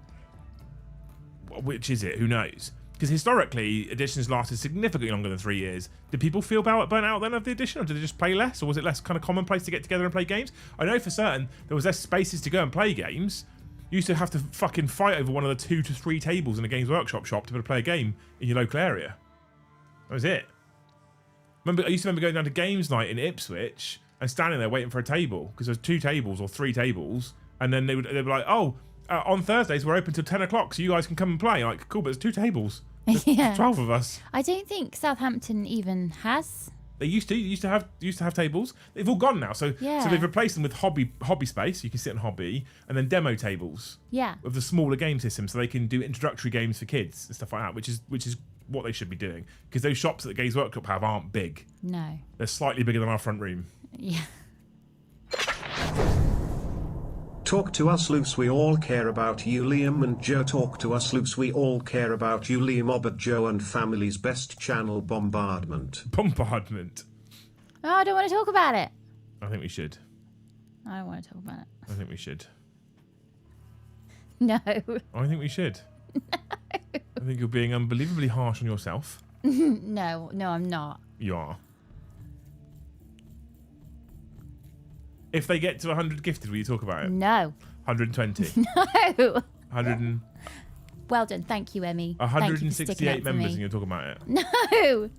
Which is it? Who knows? Because historically, editions lasted significantly longer than 3 years. Did people feel burnt out then of the edition, or did they just play less? Or was it less kind of commonplace to get together and play games? I know for certain there was less spaces to go and play games. You used to have to fucking fight over one of the 2 to 3 tables in a Games Workshop shop to be able to play a game in your local area. That was it. I used to remember going down to games night in Ipswich and standing there waiting for a table because there's 2 tables or 3 tables, and then they'd be like, "Oh, on Thursdays we're open till 10 o'clock, so you guys can come and play." Like, cool, but there's 2 tables. There's 12 of us. I don't think Southampton even has. They used to have tables. They've all gone now. So they've replaced them with hobby space. You can sit in hobby, and then demo tables. Yeah. Of the smaller game system, so they can do introductory games for kids and stuff like that, which is what they should be doing. Because those shops that the Games Workshop have aren't big. No. They're slightly bigger than our front room. Yeah. Talk to us loose, we all care about you, Liam and Joe. Talk to us loose, we all care about you, Liam. Obert, Joe and family's best channel, Bombardment. Bombardment. Oh, I don't want to talk about it. I think we should. I don't want to talk about it. I think we should. No. I think we should. No. I think you're being unbelievably harsh on yourself. No, I'm not. You are. If they get to 100 gifted, will you talk about it? No. 120. No. 100 and... Well done. Thank you, Emmy. 168 members and you'll talk about it. No.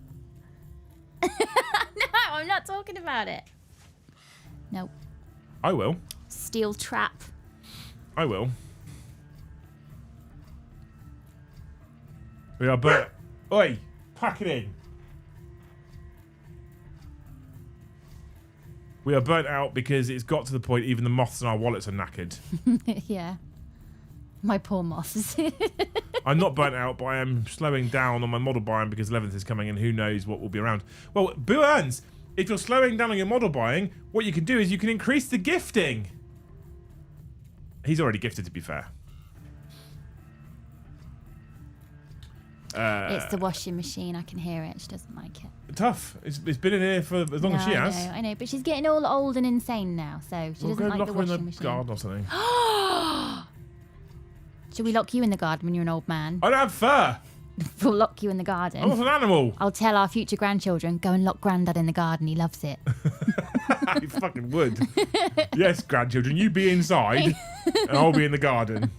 No, I'm not talking about it. No. I will. Steel trap. I will. We are burnt. Oi, pack it in. We are burnt out because it's got to the point even the moths in our wallets are knackered. Yeah. My poor moths. I'm not burnt out, but I am slowing down on my model buying because 11th is coming and who knows what will be around. Well, Boo Earns, if you're slowing down on your model buying, what you can do is you can increase the gifting. He's already gifted, to be fair. It's the washing machine. I can hear it. She doesn't like it. Tough. It's been in here for as long as she has. I know, but she's getting all old and insane now, so she doesn't like the washing machine. Garden or something. Should we lock you in the garden when you're an old man? I don't have fur. We'll lock you in the garden. I'm not an animal. I'll tell our future grandchildren, go and lock Grandad in the garden. He loves it. He fucking would. Yes, grandchildren, you be inside and I'll be in the garden.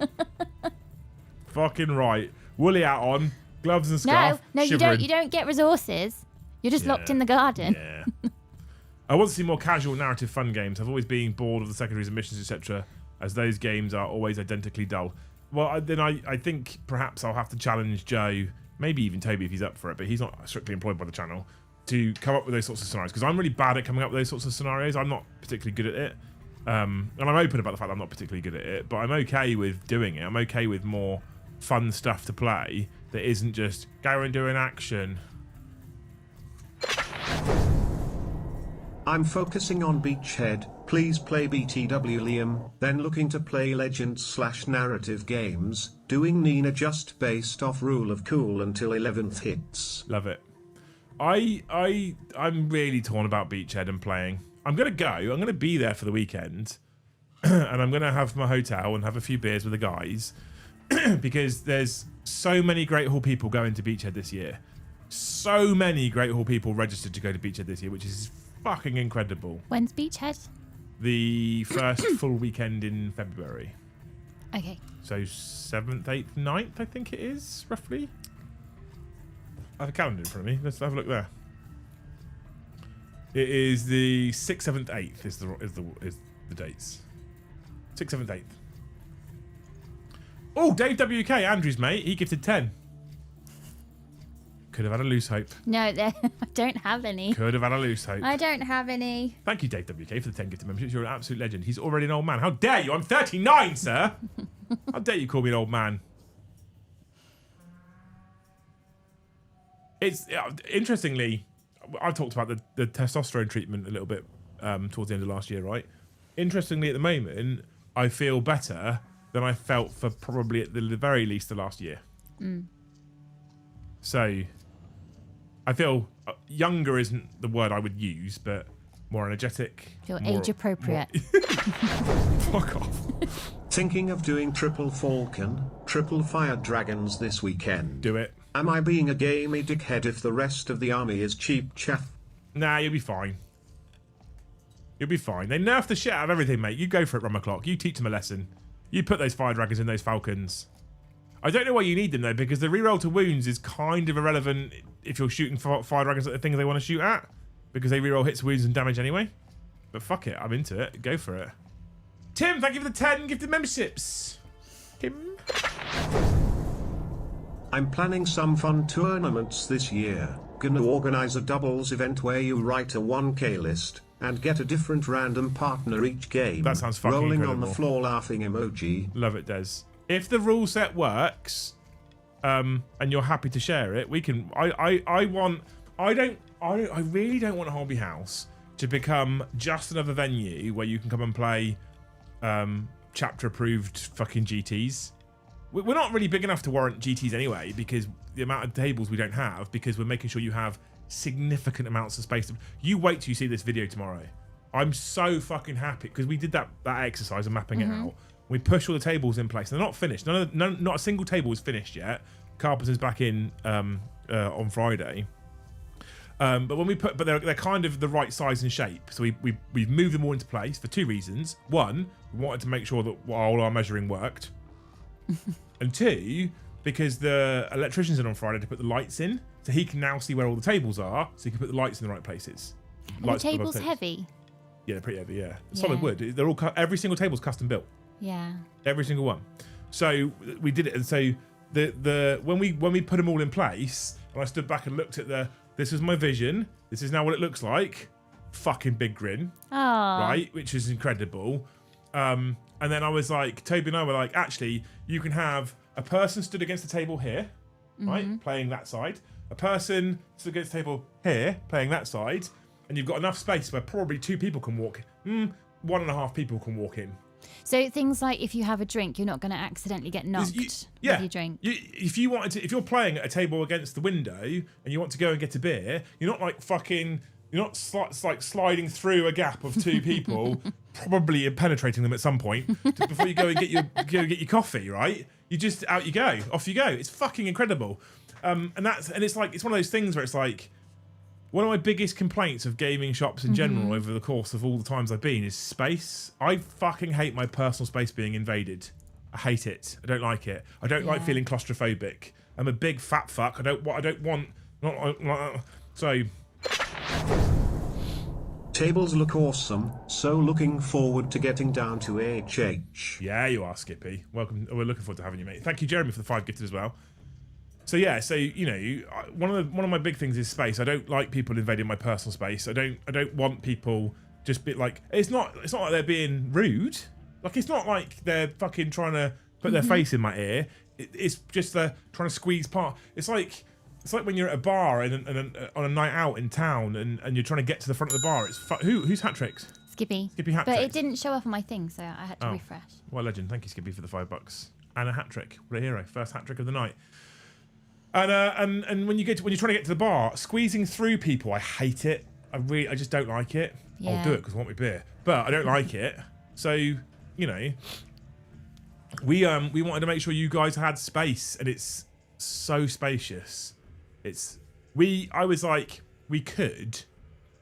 Fucking right. Woolly hat on, gloves and scarf. No, shivering. you don't get resources. You're just locked in the garden. Yeah. I want to see more casual narrative fun games. I've always been bored of the secondaries and missions, etc., as those games are always identically dull. Well, I think perhaps I'll have to challenge Joe, maybe even Toby if he's up for it, but he's not strictly employed by the channel, to come up with those sorts of scenarios, because I'm really bad at coming up with those sorts of scenarios. I'm not particularly good at it. And I'm open about the fact that I'm not particularly good at it, but I'm okay with doing it. I'm okay with more fun stuff to play that isn't just go and do an action. I'm focusing on Beachhead, please play BTW Liam, then looking to play Legends/narrative games, doing Nina just based off Rule of Cool until 11th hits. Love it. I'm really torn about Beachhead and playing. I'm going to go, I'm going to be there for the weekend, and I'm going to have my hotel and have a few beers with the guys, because there's so many Great Hall people going to Beachhead this year. So many Great Hall people registered to go to Beachhead this year, which is fucking incredible. When's Beachhead? The first full weekend in February. Okay. So 7th, 8th, 9th, I think it is, roughly. I have a calendar in front of me. Let's have a look there. It is the 6th, 7th, 8th is the dates. 6th, 7th, 8th. Oh, Dave WK, Andrew's mate, he gifted 10. Could have had a loose hope. No, I don't have any. Could have had a loose hope. I don't have any. Thank you, Dave WK, for the 10 gifted memberships. You're an absolute legend. He's already an old man. How dare you? I'm 39, sir. How dare you call me an old man? It's interestingly, I talked about the testosterone treatment a little bit towards the end of last year, right? Interestingly, at the moment, I feel better than I felt for probably at the very least the last year. So I feel younger isn't the word I would use, but more energetic. Feel age appropriate. Fuck off. Thinking of doing triple Falcon, triple Fire Dragons this weekend. Do it. Am I being a gamey dickhead if the rest of the army is cheap chaff? Nah, you'll be fine. You'll be fine. They nerf the shit out of everything, mate. You go for it, Rum O'Clock. You teach them a lesson. You put those Fire Dragons in those Falcons. I don't know why you need them, though, because the reroll to wounds is kind of irrelevant if you're shooting Fire Dragons at the things they want to shoot at, because they reroll hits, wounds, and damage anyway. But fuck it. I'm into it. Go for it. Tim, thank you for the 10 gifted memberships. Tim. I'm planning some fun tournaments this year. Gonna organize a doubles event where you write a 1K list and get a different random partner each game. That sounds fucking Rolling incredible. on the floor laughing emoji. Love it, Des. If the rule set works, and you're happy to share it, we can. I really don't want Holby House to become just another venue where you can come and play chapter approved fucking GTs. We're not really big enough to warrant GTs anyway, because the amount of tables we don't have, because we're making sure you have significant amounts of space. You wait till you see this video tomorrow. I'm so fucking happy because we did that exercise of mapping it out. We push all the tables in place. They're not finished. Not a single table is finished yet. Carpenter's back in on Friday. But when we but they're kind of the right size and shape. So we've moved them all into place for two reasons. One, we wanted to make sure that all our measuring worked. And two, because the electrician's in on Friday to put the lights in, so he can now see where all the tables are, so he can put the lights in the right places. Are the tables heavy? Yeah, they're pretty heavy. Yeah, solid wood. They're all every single table's custom built. Yeah. Every single one. So we did it, and so the when we put them all in place, and I stood back and looked at this is my vision. This is now what it looks like. Fucking big grin. Oh. Right, which is incredible. And then I was like, Toby and I were like, actually, you can have a person stood against the table here, right, playing that side. A person stood against the table here, playing that side. And you've got enough space where probably 2 people can walk. 1.5 people can walk in. So things like if you have a drink, you're not going to accidentally get knocked with your drink. If you're playing at a table against the window and you want to go and get a beer, you're not like fucking. You're not like sliding through a gap of 2 people, probably penetrating them at some point before you go and get your coffee, right? You just out you go, off you go. It's fucking incredible, and it's like it's one of those things where it's like one of my biggest complaints of gaming shops in general over the course of all the times I've been is space. I fucking hate my personal space being invaded. I hate it. I don't like it. I don't like feeling claustrophobic. I'm a big fat fuck. I don't want. So. Tables look awesome, so looking forward to getting down to HH. Yeah, you are, Skippy. Welcome. We're looking forward to having you, mate. Thank you, Jeremy, for the 5 gifted as well. So yeah, so you know, one of my big things is space. I don't like people invading my personal space. I don't want people just be like. It's not like they're being rude. Like it's not like they're fucking trying to put their face in my ear. It's just they're trying to squeeze part. It's like when you're at a bar and on a night out in town and you're trying to get to the front of the bar. It's who's hat tricks? Skippy. Skippy hat But tricks. it didn't show up on my thing, so I had to refresh. What a legend. Thank you, Skippy, for the $5 and a hat trick. What a hero. First hat trick of the night. And when you're trying to get to the bar, squeezing through people, I hate it. I just don't like it. Yeah. I'll do it because I want my beer, but I don't like it. So you know, we wanted to make sure you guys had space, and it's so spacious. I was like, we could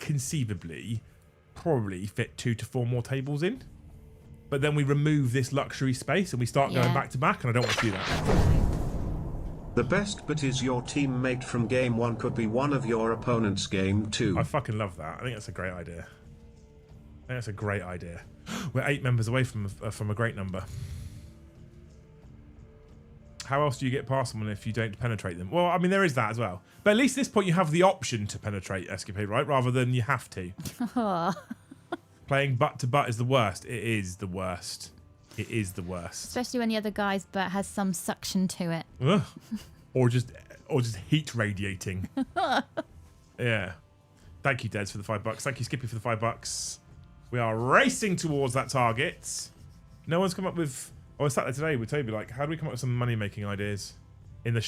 conceivably probably fit 2 to 4 more tables in, but then we remove this luxury space and we start going back to back, and I don't want to do that. The best bit is your teammate from game 1 could be one of your opponent's game 2. I fucking love that. I think that's a great idea. We're 8 members away from a great number. How else do you get past someone if you don't penetrate them? Well, I mean, there is that as well. But at least at this point you have the option to penetrate Escapade, right? Rather than you have to. Playing butt to butt is the worst. It is the worst. It is the worst. Especially when the other guy's butt has some suction to it. Ugh. Or just heat radiating. Yeah. Thank you, Des, for the $5. Thank you, Skippy, for the $5. We are racing towards that target. No one's come up with... I was sat there today with Toby, like, how do we come up with some money-making ideas only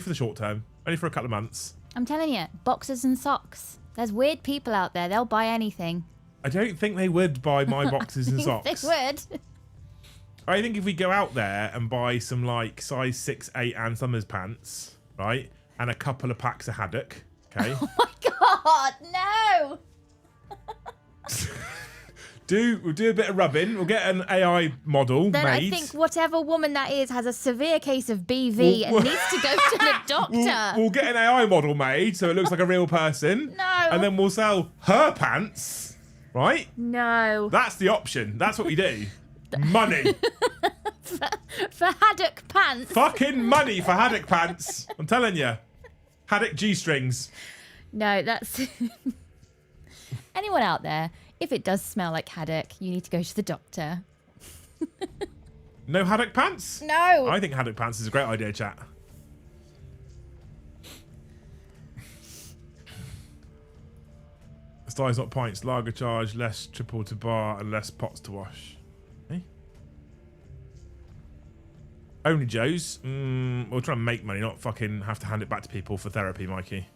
for the short term, only for a couple of months? I'm telling you, boxers and socks. There's weird people out there. They'll buy anything. I don't think they would buy my boxes and socks. They would. I think if we go out there and buy some, like, size 6, 8 Ann Summers pants, right, and a couple of packs of haddock, okay? Oh my God, no! We'll do a bit of rubbing. We'll get an AI model then made. I think whatever woman that is has a severe case of BV and needs to go to the doctor. We'll get an AI model made so it looks like a real person. No. And then we'll sell her pants, right? No. That's the option. That's what we do. Money. For haddock pants. Fucking money for haddock pants. I'm telling you. Haddock G-strings. No, that's... Anyone out there, if it does smell like haddock, you need to go to the doctor. No haddock pants? No. I think haddock pants is a great idea, chat. Size not pints, lager charge, less triple to bar, and less pots to wash. Eh? Only Joe's? We're trying to make money, not fucking have to hand it back to people for therapy, Mikey.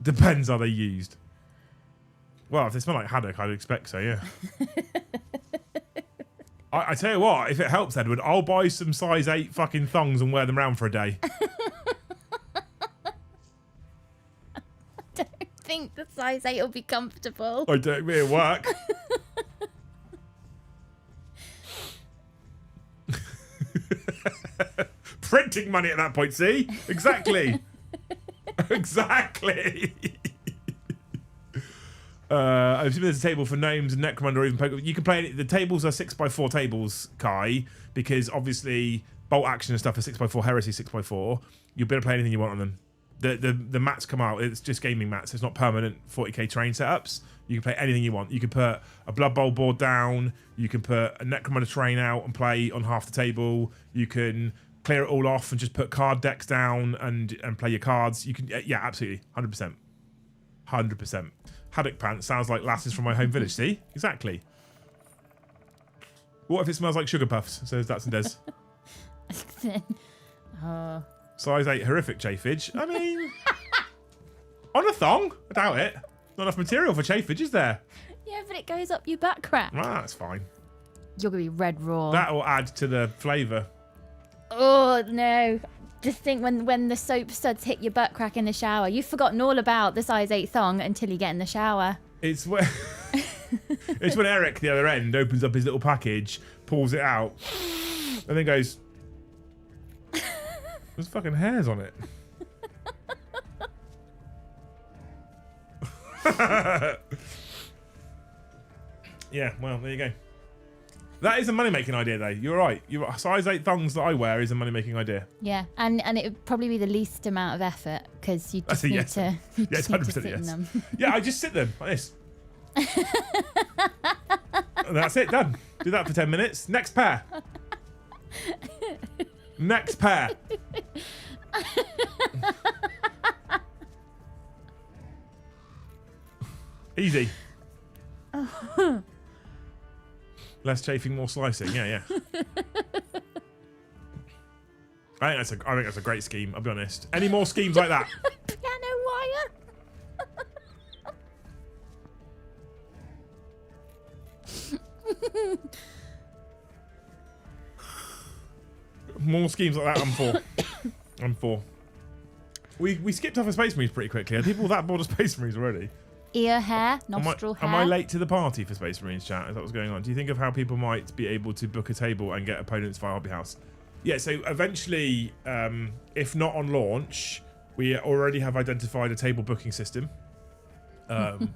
Depends how they're used. Well, if they smell like haddock, I'd expect so, yeah. I tell you what, if it helps, Edward, I'll buy some size 8 fucking thongs and wear them around for a day. I don't think the size 8 will be comfortable. I don't mean work. Printing money at that point, see? Exactly. Exactly. I'm assuming there's a table for gnomes and necromunda or even poker. You can play the tables are 6x4 tables, Kai, because obviously bolt action and stuff are 6x4, heresy 6x4. You'll be able to play anything you want on them. The mats come out. It's just gaming mats. It's not permanent 40k terrain setups. You can play anything you want. You can put a Blood Bowl board down. You can put a Necromunda terrain out and play on half the table. You can clear it all off and just put card decks down and play your cards. You can, yeah, absolutely, 100%, 100%. Haddock pants sounds like lasses from my home village. See, exactly. What if it smells like sugar puffs? Says Dats and Des. Oh. Size 8 horrific chafage. I mean, on a thong? I doubt it. Not enough material for chafage, is there? Yeah, but it goes up your back crack. Ah, that's fine. You're going to be red raw. That will add to the flavour. Oh, no. Just think when the soap suds hit your butt crack in the shower. You've forgotten all about the size 8 thong until you get in the shower. It's when, it's when Eric, the other end, opens up his little package, pulls it out, and then goes, there's fucking hairs on it. Yeah, well, there you go. That is a money-making idea, though. You're right. Size 8 thongs that I wear is a money-making idea. Yeah, and it would probably be the least amount of effort because you just need yes. to. Yes, 100% sit in yes. them. Yeah, I just sit them like this. And that's it, done. Do that for 10 minutes. Next pair. Next pair. Easy. Less chafing, more slicing. Yeah. I think that's a great scheme. I'll be honest. Any more schemes like that? Piano wire. More schemes like that. I'm for. I'm for. We skipped off of Space Marines pretty quickly. Are people that bored of Space Marines already? Ear hair, nostril hair. Am I late to the party for Space Marines chat? Is that what's going on? Do you think of how people might be able to book a table and get opponents via Hobby House? Yeah, so eventually, if not on launch, we already have identified a table booking system,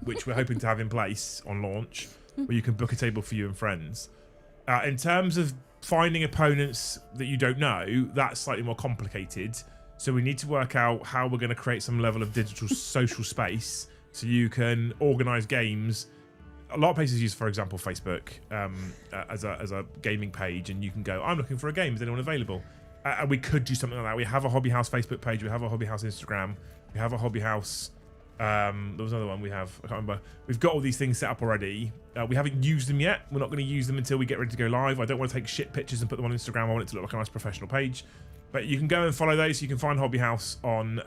which we're hoping to have in place on launch, where you can book a table for you and friends. In terms of finding opponents that you don't know, that's slightly more complicated. So we need to work out how we're going to create some level of digital social space so you can organise games. A lot of places use, for example, Facebook as a gaming page, and you can go, I'm looking for a game, is anyone available? And we could do something like that. We have a Hobby House Facebook page, we have a Hobby House Instagram, we have a Hobby House, there was another one we have, I can't remember. We've got all these things set up already. We haven't used them yet. We're not going to use them until we get ready to go live. I don't want to take shit pictures and put them on Instagram. I want it to look like a nice professional page. But you can go and follow those. You can find Hobby House on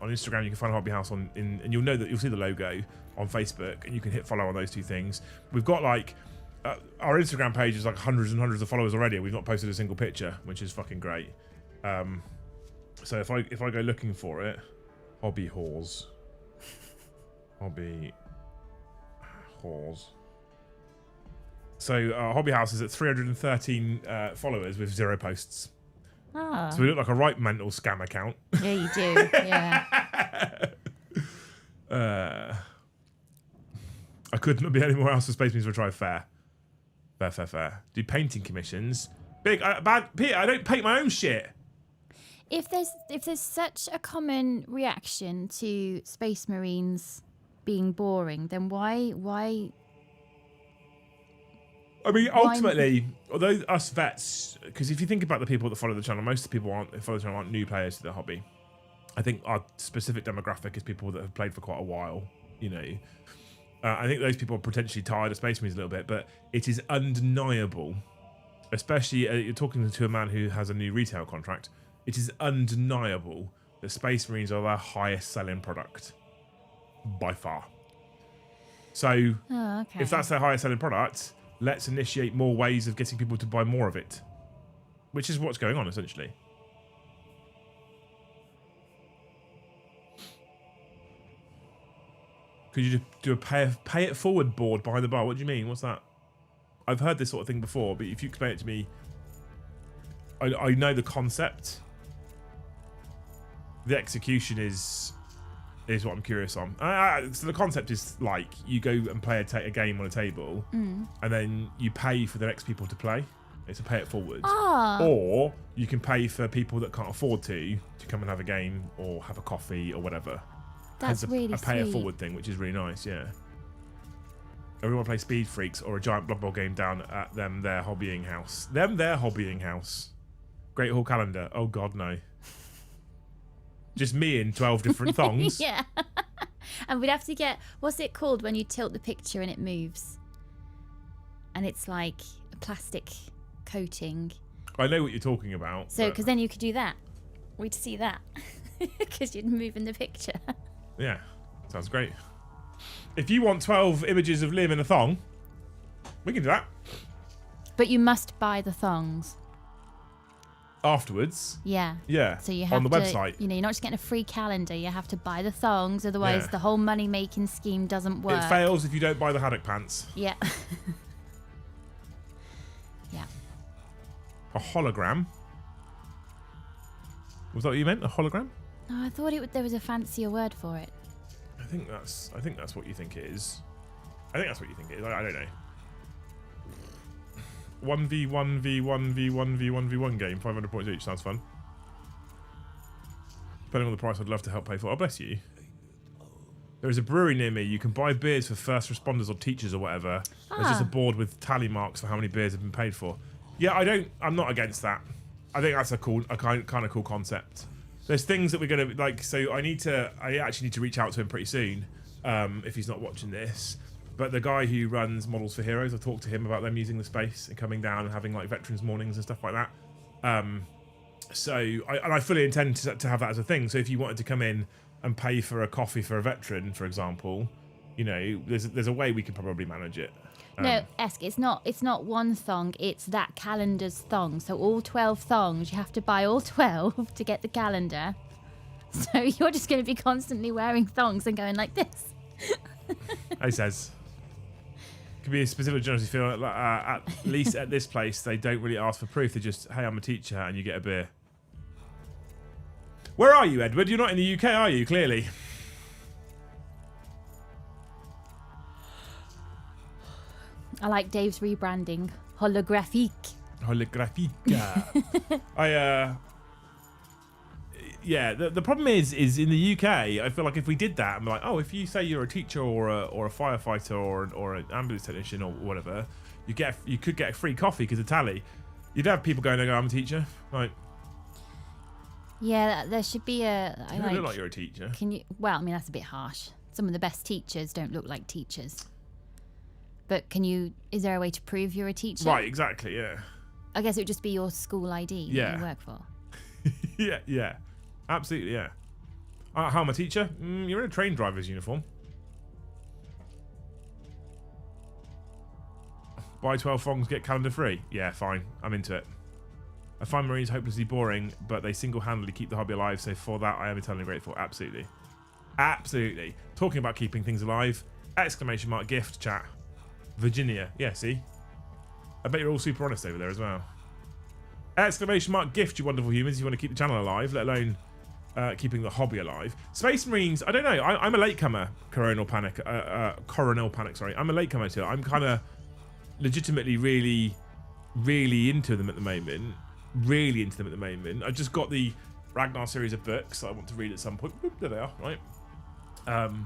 Instagram. You can find Hobby House and you'll know that you'll see the logo on Facebook, and you can hit follow on those two things. We've got like our Instagram page is like hundreds and hundreds of followers already. We've not posted a single picture, which is fucking great. So if I go looking for it, Hobby Whores, Hobby Whores. So Hobby House is at 313 followers with 0 posts. Ah. So we look like a right mental scam account. Yeah, you do. Yeah. I couldn't be anywhere else for Space Marines for try fair. Fair. Do painting commissions. Big bad Peter, I don't paint my own shit. If there's such a common reaction to Space Marines being boring, then why I mean, ultimately, although us vets, because if you think about the people that follow the channel, most of the people that follow the channel aren't new players to the hobby. I think our specific demographic is people that have played for quite a while, you know. I think those people are potentially tired of Space Marines a little bit, but it is undeniable, especially you're talking to a man who has a new retail contract, it is undeniable that Space Marines are their highest selling product by far. So if that's their highest selling product, let's initiate more ways of getting people to buy more of it, which is what's going on essentially. Could you do a pay it forward board behind the bar? What do you mean? What's that? I've heard this sort of thing before, but if you explain it to me, I know the concept. The execution is what I'm curious on. So the concept is like you go and play a game on a table, and then you pay for the next people to play. It's a pay it forward. Ah. Or you can pay for people that can't afford to come and have a game or have a coffee or whatever. That's Hence really a pay it sweet. forward thing, which is really nice. Yeah. Everyone play Speed Freaks or a giant Blood Bowl game down at their hobbying house. Their hobbying house. Great Hall calendar. Oh God, no. Just me in 12 different thongs. Yeah. And we'd have to get, what's it called when you tilt the picture and it moves? And it's like a plastic coating. I know what you're talking about. So, because then you could do that. We'd see that. Because you'd move in the picture. Yeah, sounds great. If you want 12 images of Liam in a thong, we can do that. But you must buy the thongs. Afterwards. Yeah. Yeah. So you have on the to, website. You know, you're not just getting a free calendar. You have to buy the thongs, otherwise Yeah. the whole money-making scheme doesn't work. It fails if you don't buy the haddock pants. Yeah. Yeah. A hologram. Was that what you meant? A hologram? No, I thought there was a fancier word for it. I think that's what you think it is. I think that's what you think it is. I don't know. 1v1v1v1v1v1 game, 500 points each. Sounds fun. Depending on the price, I'd love to help pay for it. Oh, bless you. There is a brewery near me. You can buy beers for first responders or teachers or whatever. There's just a board with tally marks for how many beers have been paid for. Yeah, I'm not against that. I think that's a kind of cool concept. There's things that we're gonna like. So I actually need to reach out to him pretty soon, if he's not watching this. But the guy who runs Models for Heroes, I've talked to him about them using the space and coming down and having like veterans mornings and stuff like that. So I fully intend to have that as a thing. So if you wanted to come in and pay for a coffee for a veteran, for example, you know, there's a way we could probably manage it. No, Esk, it's not one thong, it's that calendar's thong. So all 12 thongs, you have to buy all 12 to get the calendar. So you're just going to be constantly wearing thongs and going like this. He says. Could be a specific generosity feel at least at this place they don't really ask for proof. They just, hey, I'm a teacher, and you get a beer. Where are you, Edward? You're not in the UK, are you? Clearly. I like Dave's rebranding. Holographique. Holographique. Yeah, the problem is in the UK, I feel like if we did that, I'm like, oh, if you say you're a teacher or a firefighter or an ambulance technician or whatever, you could get a free coffee because of tally. You'd have people going, I'm a teacher. Like, Yeah, there should be a. you don't look like you're a teacher. Can you? Well, I mean that's a bit harsh. Some of the best teachers don't look like teachers. But can you? Is there a way to prove you're a teacher? Right, exactly. Yeah. I guess it would just be your school ID that you work for. yeah, absolutely. Yeah. How am I a teacher? You're in a train driver's uniform. Buy 12 thongs, get calendar free. Yeah, fine. I'm into it. I find Marines hopelessly boring, but they single-handedly keep the hobby alive, so for that I am eternally grateful. Absolutely. Absolutely. Talking about keeping things alive, ! Gift chat. Virginia. Yeah, see? I bet you're all super honest over there as well. ! Gift, you wonderful humans, if you want to keep the channel alive, let alone keeping the hobby alive. Space Marines, I don't know. I'm a latecomer, Coronal Panic, sorry. I'm a latecomer to it. I'm kind of legitimately really, really into them at the moment. Really into them at the moment. I've just got the Ragnar series of books that I want to read at some point. Oop, there they are, right? And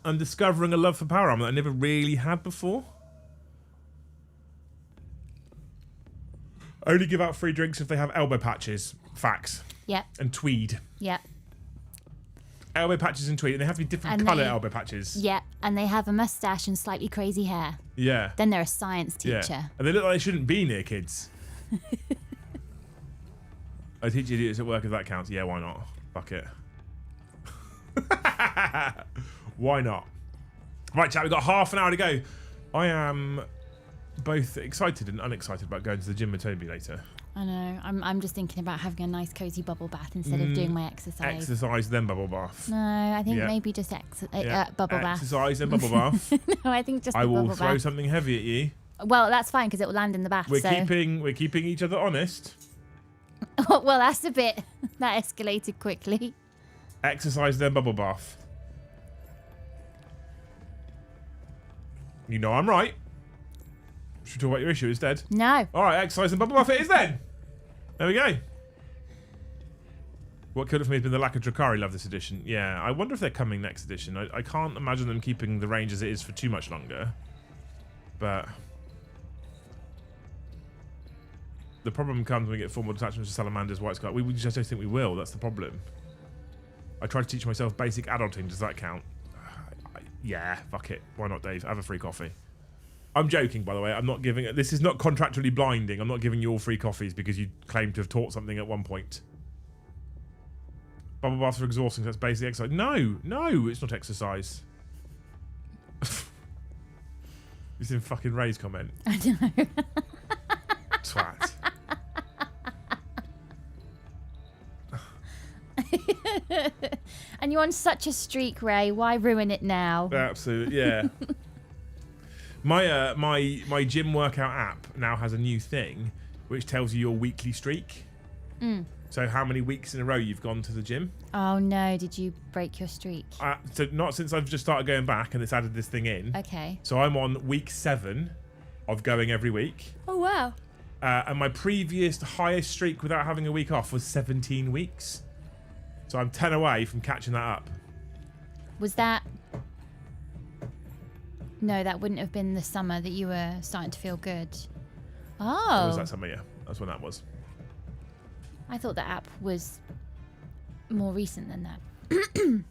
I'm discovering a love for power armor that I never really had before. Only give out free drinks if they have elbow patches. Facts. Yep. And tweed. Yep. Elbow patches and tweed, and they have to be different colour elbow patches. Yeah, and they have a mustache and slightly crazy hair. Yeah. Then they're a science teacher. Yeah. And they look like they shouldn't be near kids. I teach idiots at work if that counts. Yeah, why not? Fuck it. Why not? Right, chat, we've got half an hour to go. I am both excited and unexcited about going to the gym with Toby later. I know. I'm just thinking about having a nice cozy bubble bath instead of doing my exercise. Exercise, then bubble bath. No, I think maybe just bubble bath. Exercise, then bubble bath. No, I think just I the will bubble throw bath. something heavy at you. Well, that's fine because it will land in the bath. We're keeping each other honest. Well, that's a bit. That escalated quickly. Exercise, then bubble bath. You know I'm right. Should we talk about your issue instead? No. All right, exercise and bubble bath it is then. There we go. What killed it for me has been the lack of Drakari. Love this edition. Yeah, I wonder if they're coming next edition. I can't imagine them keeping the range as it is for too much longer. But the problem comes when we get formal detachments to Salamanders, White Sky. We just don't think we will. That's the problem. I tried to teach myself basic adulting. Does that count? Yeah, fuck it. Why not, Dave? Have a free coffee. I'm joking, by the way. I'm not giving it. This is not contractually blinding. I'm not giving you all free coffees because you claim to have taught something at one point. Bubble baths are exhausting. That's basic exercise. No, it's not exercise. It's in fucking Ray's comment. I don't know. Twat. And you're on such a streak, Ray. Why ruin it now? Absolutely, yeah. My gym workout app now has a new thing which tells you your weekly streak. So how many weeks in a row you've gone to the gym. Oh no, did you break your streak? So not since I've just started going back and it's added this thing in. Okay. So I'm on week 7 of going every week. Oh wow. And my previous highest streak without having a week off was 17 weeks. So I'm 10 away from catching that up. Was that... No, that wouldn't have been the summer that you were starting to feel good. Oh. Or was that summer? Yeah, that's when that was. I thought the app was more recent than that.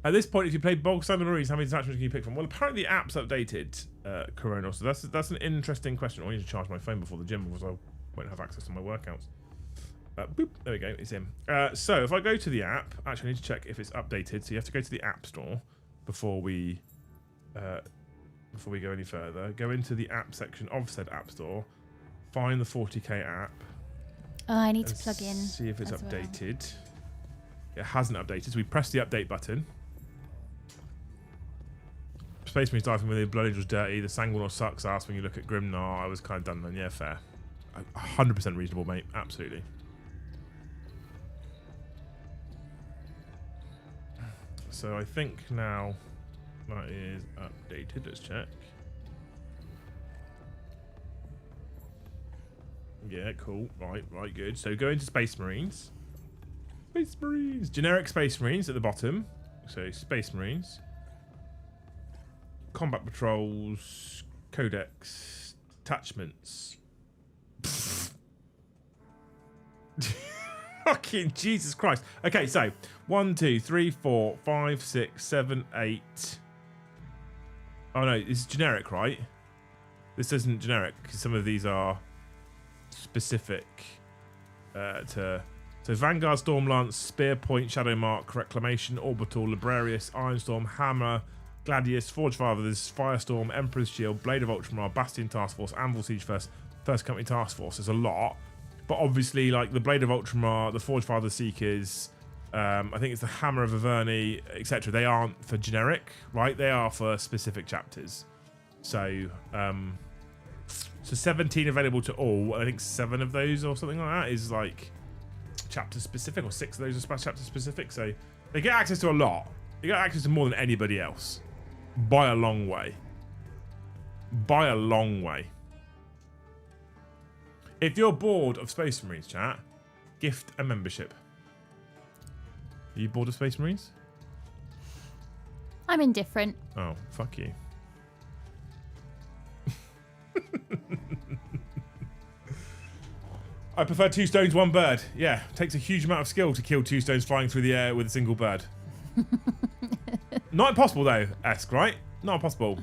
At this point, if you play Bog Standard Marines, how many detachments can you pick from? Well, apparently the app's updated, Corona. So that's an interesting question. I need to charge my phone before the gym because I won't have access to my workouts. Boop, there we go, it's in. So if I go to the app, actually I need to check if it's updated. So you have to go to the App Store before we go any further. Go into the app section of said App Store, find the 40k app. Oh, I need to plug in. See if it's as well. updated. It hasn't updated, so we press the update button. Space Marines diving with the Blood Angel's dirty. The Sanguinor sucks ass when you look at Grimnar. I was kind of done then. Yeah, fair. 100% reasonable, mate. Absolutely. So I think now that is updated. Let's check. Yeah, cool. Right, good. So go into Space Marines. Space Marines. Generic Space Marines at the bottom. So Space Marines. Combat Patrols. Codex. Attachments. Fucking Jesus Christ. Okay, so 1, 2, 3, 4, 5, 6, 7, 8. Oh no, this is generic, right? This isn't generic because some of these are specific to. So Vanguard, Stormlance, Spear Point, Shadowmark, Reclamation, Orbital, Librarius, Ironstorm, Hammer, Gladius, Forge Fathers, Firestorm, Emperor's Shield, Blade of Ultramar, Bastion Task Force, Anvil Siege First Company Task Force. There's a lot. But obviously, like the Blade of Ultramar, the Forge Father Seekers, I think it's the Hammer of Averni, etc. They aren't for generic, right? They are for specific chapters. So, so 17 available to all. I think 7 of those or something like that is like chapter specific, or 6 of those are chapter specific. So they get access to a lot. They get access to more than anybody else, by a long way. By a long way. If you're bored of Space Marines, chat, gift a membership. Are you bored of Space Marines? I'm indifferent. Oh, fuck you. I prefer 2 stones, 1 bird. Yeah, takes a huge amount of skill to kill 2 stones flying through the air with a single bird. Not impossible though, Esk, right? Not impossible.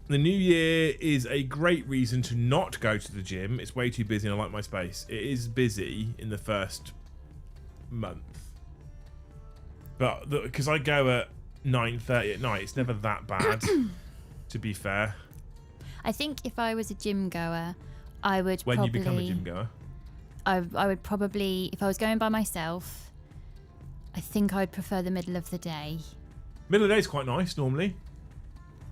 The new year is a great reason to not go to the gym. It's way too busy and I like my space. It is busy in the first month. But because I go at 9:30 at night, it's never that bad, to be fair. I think if I was a gym goer, I would When probably... you become a gym goer? I would probably, if I was going by myself, I think I'd prefer the middle of the day. Middle of the day is quite nice, normally.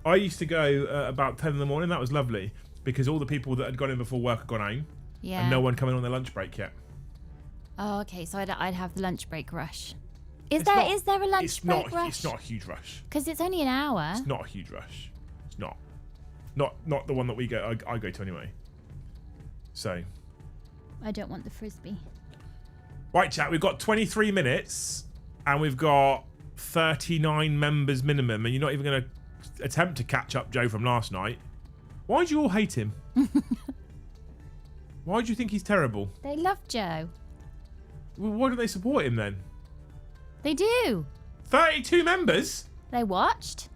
I used to go about 10 in the morning. That was lovely because all the people that had gone in before work had gone home. Yeah. And no one coming on their lunch break yet. Oh, okay. So I'd have the lunch break rush. Is there a lunch break rush? It's not a huge rush. Because it's only an hour. It's not a huge rush. It's not. Not the one that I go to anyway. So. I don't want the frisbee. Right, chat. We've got 23 minutes, and we've got 39 members minimum, and you're not even going to attempt to catch up Joe from last night. Why do you all hate him? Why do you think he's terrible? They love Joe. Well, why don't they support him then? They do. 32 members? They watched.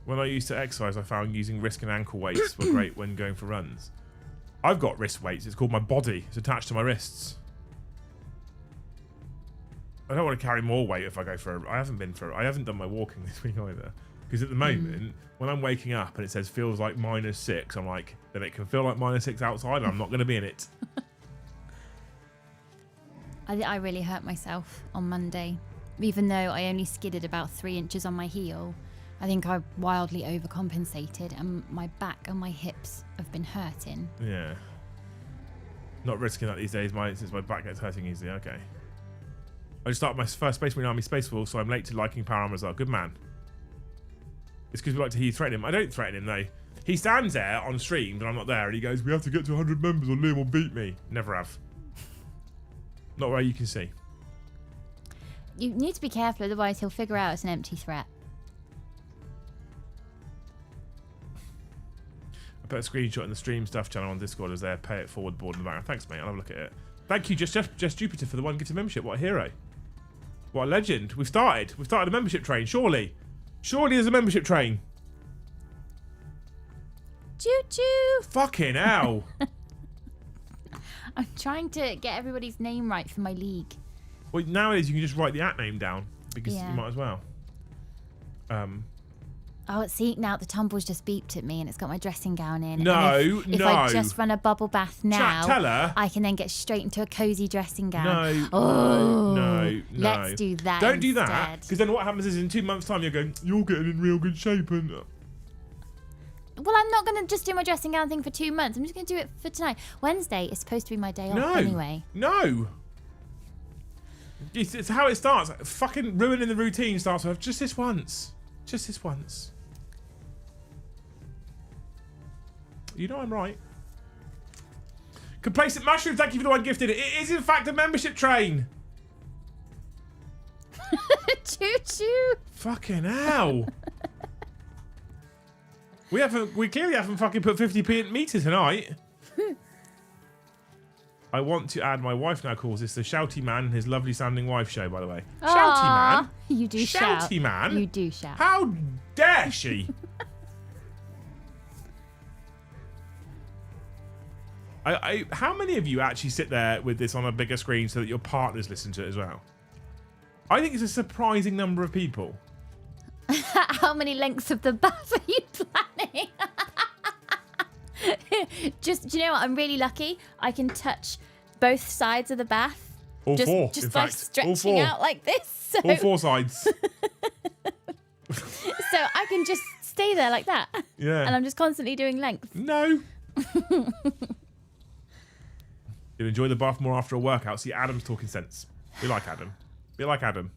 When I used to exercise, I found using wrist and ankle weights were great when going for runs. I've got wrist weights. It's called my body. It's attached to my wrists. I don't want to carry more weight if I go for I haven't done my walking this week either. Because at the moment, when I'm waking up and it says feels like -6, I'm like, then it can feel like -6 outside and I'm not going to be in it. I really hurt myself on Monday. Even though I only skidded about 3 inches on my heel, I think I wildly overcompensated and my back and my hips have been hurting. Yeah. Not risking that these days, since my back gets hurting easily. Okay. I just started my first Space Marine Army Space Force, so I'm late to liking Power Armor as well. Good man. It's because we like to hear you threaten him. I don't threaten him, though. He stands there on stream, and I'm not there, and he goes, we have to get to 100 members or Liam will beat me. Never have. Not where you can see. You need to be careful, otherwise he'll figure out it's an empty threat. I put a screenshot in the stream stuff channel on Discord as their pay it forward board in the background. Thanks, mate. I'll have a look at it. Thank you, Just Jupiter, for the 1 gifted membership. What a hero. What a legend. We've started a membership train, surely. Surely there's a membership train. Choo-choo! Fucking hell. I'm trying to get everybody's name right for my league. Well, nowadays you can just write the @name down because you might as well. Oh, see, now the tumble's just beeped at me and it's got my dressing gown in. No, if I just run a bubble bath now, tell her. I can then get straight into a cosy dressing gown. No. Let's do that. Don't do that, because then what happens is in 2 months' time you're going, you're getting in real good shape. And well, I'm not going to just do my dressing gown thing for 2 months. I'm just going to do it for tonight. Wednesday is supposed to be my day off anyway. No. It's how it starts. Fucking ruining the routine starts with just this once. Just this once. You know I'm right. Complacent Mushroom, thank you for the 1 gifted. It is in fact a membership train. Choo choo. Fucking hell. We clearly haven't fucking put 50p in meter tonight. I want to add my wife now calls this the Shouty Man and his lovely sounding wife show, by the way. Aww, Shouty Man? You do shout. Shouty Man? You do shout. How dare she? How many of you actually sit there with this on a bigger screen so that your partners listen to it as well? I think it's a surprising number of people. How many lengths of the bath are you planning? Do you know what? I'm really lucky. I can touch both sides of the bath. All four, just in by fact. stretching out like this. So, All 4 sides. so I can just stay there like that. Yeah. And I'm just constantly doing length. No. You'll enjoy the bath more after a workout. See, Adam's talking sense. We like Adam. We like Adam.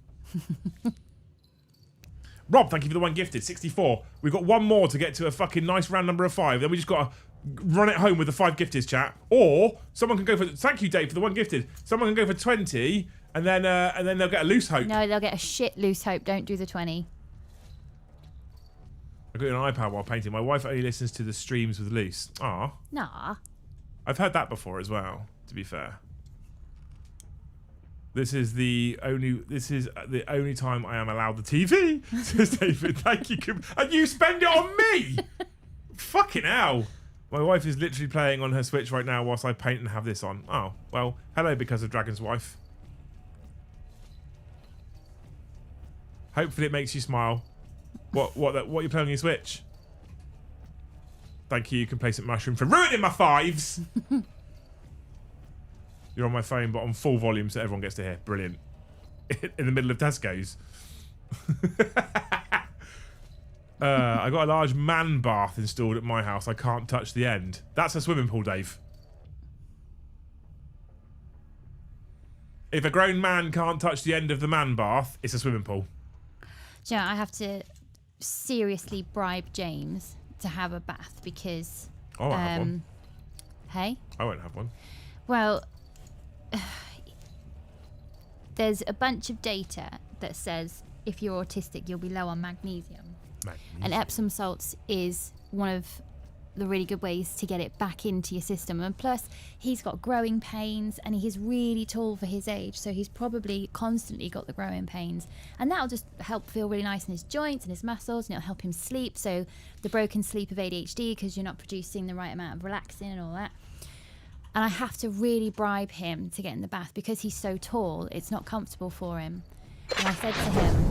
Rob, thank you for the 1 gifted. 64. We've got 1 more to get to a fucking nice round number of 5. Then we just got to run it home with the 5 gifted, chat. Or someone can go for... Thank you, Dave, for the 1 gifted. Someone can go for 20, and then they'll get a loose hope. No, they'll get a shit loose hope. Don't do the 20. I got an iPad while painting. My wife only listens to the streams with loose. Ah. Nah. I've heard that before as well, to be fair. This is the only time I am allowed the TV, says David. Thank you. And you spend it on me? Fucking hell. My wife is literally playing on her Switch right now whilst I paint and have this on. Oh, well, hello because of Dragon's Wife. Hopefully it makes you smile. What you're playing on your Switch? Thank you, Complacent Mushroom, for ruining my 5s. You're on my phone, but on full volume so everyone gets to hear. Brilliant. In the middle of Tesco's. I got a large man bath installed at my house. I can't touch the end. That's a swimming pool, Dave. If a grown man can't touch the end of the man bath, it's a swimming pool. Do you know, I have to seriously bribe James to have a bath because... I won't have one. Hey? I won't have one. Well, there's a bunch of data that says if you're autistic, you'll be low on magnesium. And Epsom salts is one of the really good ways to get it back into your system. And plus, he's got growing pains and he's really tall for his age. So he's probably constantly got the growing pains. And that'll just help feel really nice in his joints and his muscles, and it'll help him sleep. So the broken sleep of ADHD, because you're not producing the right amount of relaxin and all that. And I have to really bribe him to get in the bath because he's so tall. It's not comfortable for him. And I said to him,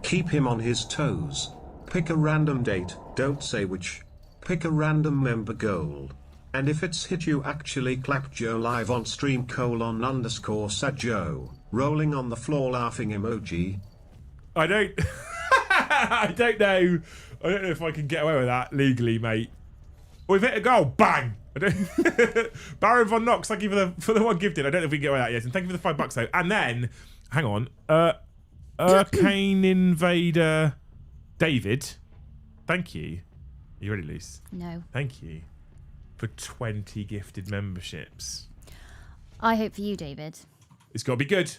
keep him on his toes. Pick a random date, don't say which. Pick a random member goal. And if it's hit, you actually clap Joe live on stream _sad Joe. Rolling on the floor laughing emoji. I don't I don't know if I can get away with that legally, mate. We've hit a goal, bang! I don't Baron von Knox, thank you for the one gifted. I don't know if we can get away with that yet. And thank you for the $5 though. And then hang on. Arcane Invader David. Thank you. Are you ready, Luce? no. Thank you for 20 gifted memberships. I hope for you, David, It's got to be good.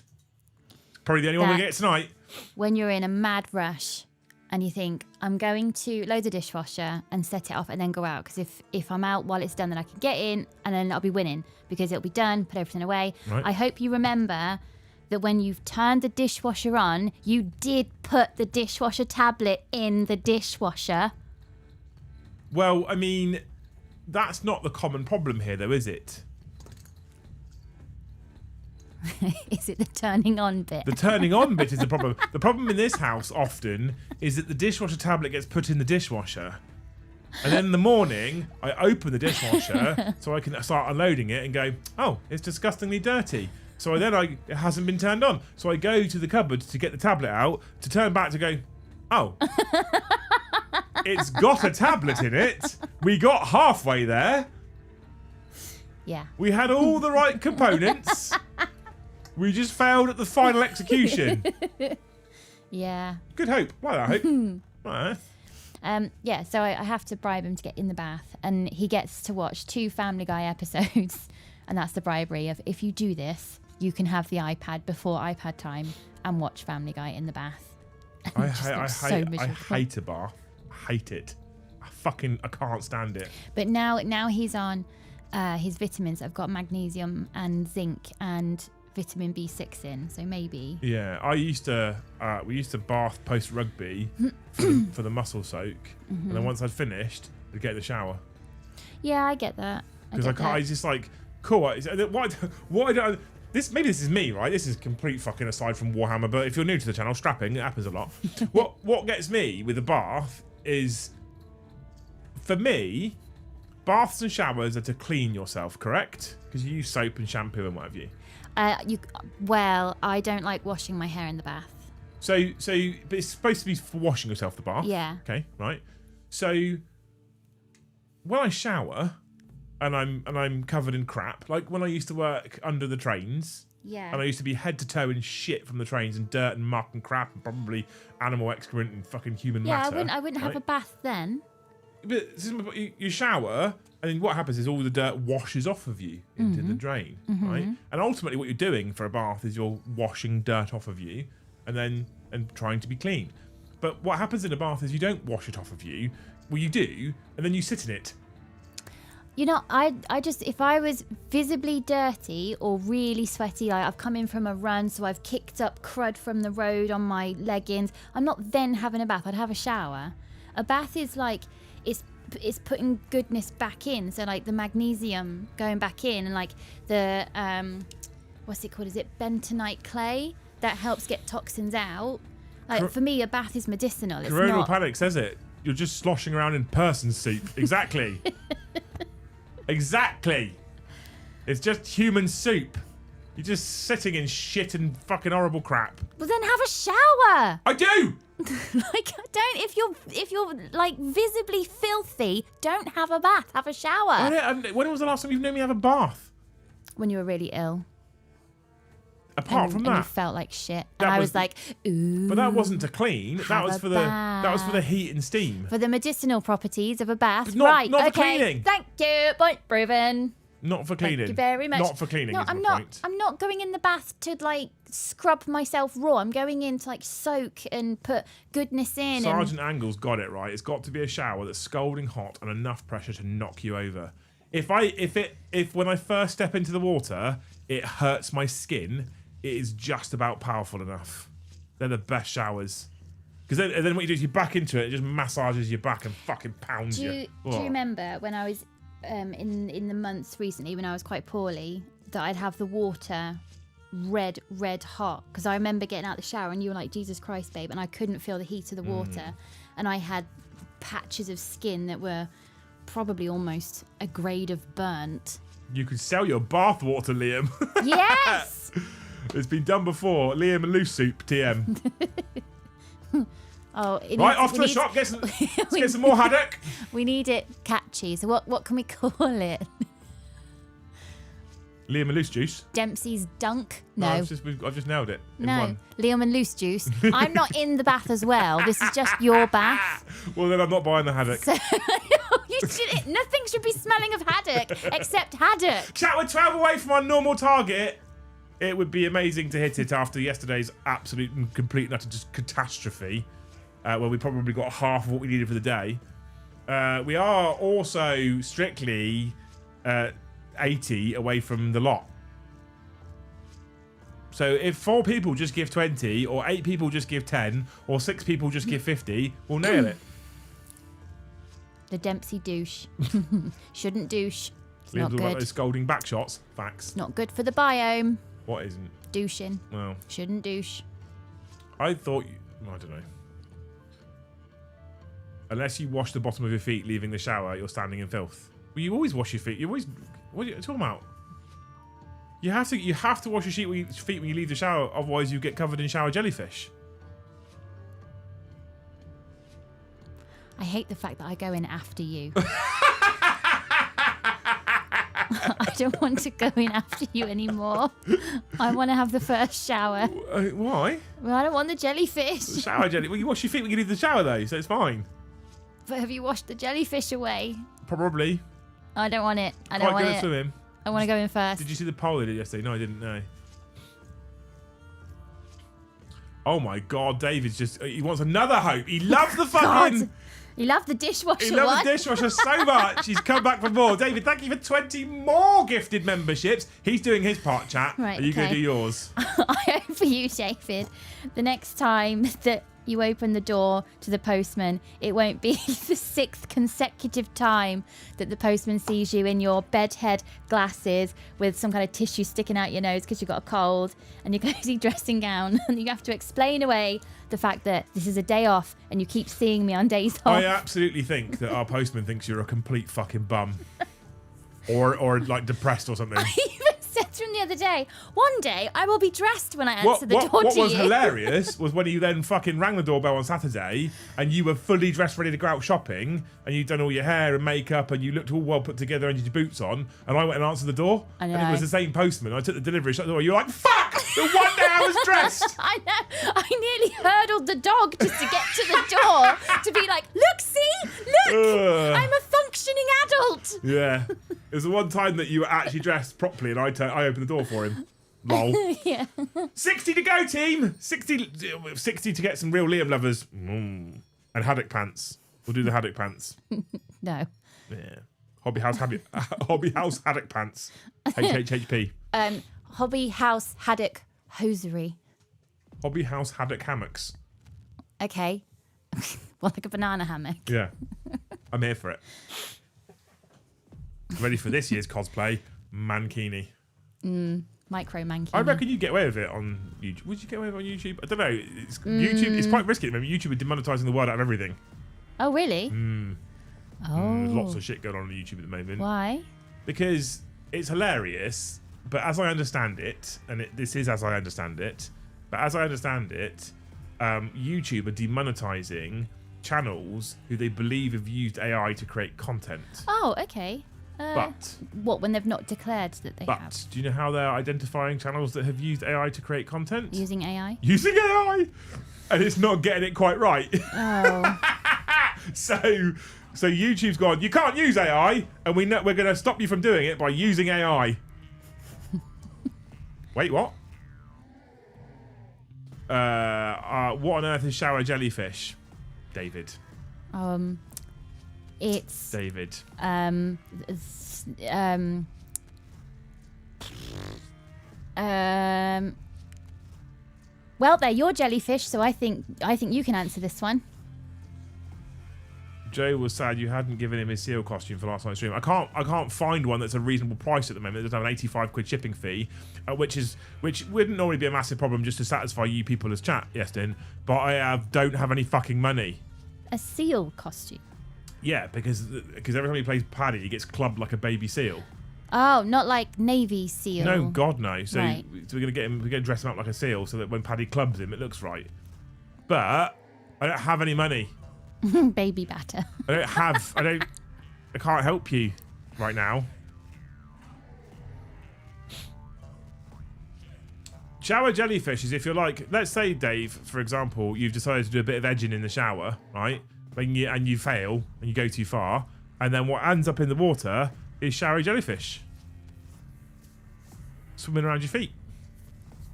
Probably the only one we That- get tonight. when you're in a mad rush and you think, I'm going to load the dishwasher and set it off and then go out. Because if I'm out while it's done, then I can get in and then I'll be winning because it'll be done, put everything away. Right. I hope you remember that when you've turned the dishwasher on, you did put the dishwasher tablet in the dishwasher. Well, I mean, that's not the common problem here, though, is it? Is it the turning on bit? The turning on bit is the problem. The problem in this house often is that the dishwasher tablet gets put in the dishwasher. And then in the morning, I open the dishwasher so I can start unloading it and go, oh, it's disgustingly dirty. So it hasn't been turned on. So I go to the cupboard to get the tablet out, to turn back to go, oh, it's got a tablet in it. We got halfway there. Yeah. We had all the right components. We just failed at the final execution. Yeah. Good hope. Like that hope. Right. Yeah, so I have to bribe him to get in the bath, and he gets to watch 2 Family Guy episodes, and that's the bribery of, if you do this, you can have the iPad before iPad time and watch Family Guy in the bath. I It just looks so hate miserable. a bath. I hate it. I can't stand it. But now he's on his vitamins. I've got magnesium and zinc and vitamin B6 in, so maybe. Yeah, we used to bath post rugby for the muscle soak, and then once I'd finished, I'd get in the shower Yeah, I get that. because I can't. It's just like cool. What I don't. Maybe this is me, right? This is complete fucking aside from Warhammer, but if you're new to the channel, strapping, it happens a lot. What gets me with a bath is, for me, baths and showers are to clean yourself, correct? Because you use soap and shampoo and what have you. Well, I don't like washing my hair in the bath. So, but it's supposed to be for washing yourself, the bath. Yeah. Okay, right. So, when I shower, and I'm covered in crap, like when I used to work under the trains, Yeah. and I used to be head to toe in shit from the trains and dirt and muck and crap and probably animal excrement and fucking human Yeah, matter. I wouldn't have a right? bath then. But you shower, and then what happens is all the dirt washes off of you into the drain, right? And ultimately, what you're doing for a bath is you're washing dirt off of you, and trying to be clean. But what happens in a bath is you don't wash it off of you. Well, you do, and then you sit in it. You know, I just, if I was visibly dirty or really sweaty, like I've come in from a run, so I've kicked up crud from the road on my leggings, I'm not then having a bath. I'd have a shower. A bath is like, it's putting goodness back in. So like the magnesium going back in, and like the, what's it called? Is it bentonite clay that helps get toxins out? Like for me, a bath is medicinal. It's Coronal not. panic says it. You're just sloshing around in person soup. Exactly. Exactly. It's just human soup. You're just sitting in shit and fucking horrible crap. Well, then have a shower. I do. Like, don't, if you're like visibly filthy, don't have a bath. Have a shower. When was the last time you've known me have a bath? When you were really ill. Apart from and you that, felt like shit. That And I was was like, ooh. but that wasn't to clean. That have was a for the heat and steam. For the medicinal properties of a bath. But not- right, not for okay. cleaning. Thank you. Point proven. Not for cleaning. Thank you very much. Not for cleaning. No, is I'm my not. point. I'm not going in the bath to like scrub myself raw. I'm going in to like soak and put goodness in. Sergeant Angle's got it right. It's got to be a shower that's scalding hot and enough pressure to knock you over. If when I first step into the water, it hurts my skin, it is just about powerful enough. They're the best showers. Because then what you do is you back into it, it just massages your back and fucking pounds you. Do you remember when I was in the months recently when I was quite poorly that I'd have the water red hot? Because I remember getting out the shower and you were like, Jesus Christ, babe, and I couldn't feel the heat of the water, and I had patches of skin that were probably almost a grade of burnt. You could sell your bath water, Liam. Yes. It's been done before. Liam and loose soup, TM. Right, off to the shop. Let's get some more haddock. We need it catchy. So what can we call it? Liam and loose juice. Dempsey's dunk? No. I've just nailed it. In No. one. Liam and loose juice. I'm not in the bath as well. This is just your bath. Well, then I'm not buying the haddock. So, nothing should be smelling of haddock except haddock. Chat, we're 12 away from our normal target. It would be amazing to hit it after yesterday's absolute and complete and utter just catastrophe, where we probably got half of what we needed for the day. We are also strictly 80 away from the lot. So if 4 people just give 20, or 8 people just give 10, or 6 people just give 50, we'll nail it. The Dempsey douche. Shouldn't douche. It's Liam's not all about good. those scolding back shots. Facts. Not good for the biome. What isn't? Douching. Well, Shouldn't douche. I thought I don't know. Unless you wash the bottom of your feet leaving the shower, you're standing in filth. Well, you always wash your feet. You always. What are you talking about? You have to wash your feet when you leave the shower, otherwise you get covered in shower jellyfish. I hate the fact that I go in after you. I don't want to go in after you anymore. I want to have the first shower. Why? Well, I don't want the jellyfish. Shower jelly. Well, you wash your feet when you leave the shower though, so it's fine. But have you washed the jellyfish away? Probably. I don't want it. I don't Quite want good at it. swimming. I want to go in first. Did you see the poll they did yesterday? No, I didn't know. Oh my God, David's he wants another hope. He loves the fucking... God. He loved the dishwasher He loves one. the dishwasher so much. He's come back for more. David, thank you for 20 more gifted memberships. He's doing his part, chat. Right, Are you going to okay. do yours? I hope for you, David, the next time that you open the door to the postman, it won't be the 6th consecutive time that the postman sees you in your bedhead glasses with some kind of tissue sticking out your nose because you've got a cold and your cozy dressing gown, and you have to explain away the fact that this is a day off and you keep seeing me on days off. I absolutely think that our postman thinks you're a complete fucking bum. Or like depressed or something. I even said to him the other day, one day I will be dressed when I answer the door What to was you. hilarious was when you then fucking rang the doorbell on Saturday and you were fully dressed, ready to go out shopping, and you'd done all your hair and makeup and you looked all well put together and you had your boots on, and I went and answered the door, I and it know. was the same postman. I took the delivery, shut the door. You're like, fuck! The one day I was dressed. I know. I nearly hurdled the dog just to get to the door to be like, look, see? Look! Ugh. I'm a functioning adult. Yeah. It was the one time that you were actually dressed properly and I opened the door for him. Lol. Yeah. 60 to go, team. 60 to get some real Liam lovers. And haddock pants. We'll do the haddock pants. No. Yeah. Hobby house haddock pants. HHHP. Hobby house haddock hosiery. Hobby house haddock hammocks. Okay. Well, like a banana hammock. Yeah. I'm here for it. Ready for this year's cosplay, mankini. Micro mankini. I reckon you get away with it on YouTube. Would you get away with it on YouTube? I don't know. YouTube. It's quite risky at the moment. YouTube are demonetising the word out of everything. Oh, really? Oh. There's lots of shit going on YouTube at the moment. Why? Because it's hilarious, but as I understand it, and this is as I understand it, but as I understand it, YouTube are demonetising channels who they believe have used AI to create content. Oh, okay. But What, when they've not declared that they have? do you know how they're identifying channels that have used AI to create content? Using AI? Using AI, and it's not getting it quite right. Oh. So YouTube's gone, you can't use AI, and we're going to stop you from doing it by using AI. Wait, what? What on earth is shower jellyfish, David? It's David. Well, they're your jellyfish, so I think you can answer this one. Joe was sad you hadn't given him his seal costume for last night's stream. I can't find one that's a reasonable price at the moment. It doesn't have an 85 quid shipping fee, which wouldn't normally be a massive problem just to satisfy you people as chat, Yestin. But I don't have any fucking money. A seal costume. Yeah, because every time he plays Paddy, he gets clubbed like a baby seal. Oh, not like Navy SEAL. No, God no. So, Right. so we're gonna dress him up like a seal so that when Paddy clubs him, it looks right. But I don't have any money. Baby batter. I can't help you right now. Shower jellyfish is if you're like, let's say, Dave, for example, you've decided to do a bit of edging in the shower, right? And you fail and you go too far, and then what ends up in the water is showery jellyfish swimming around your feet.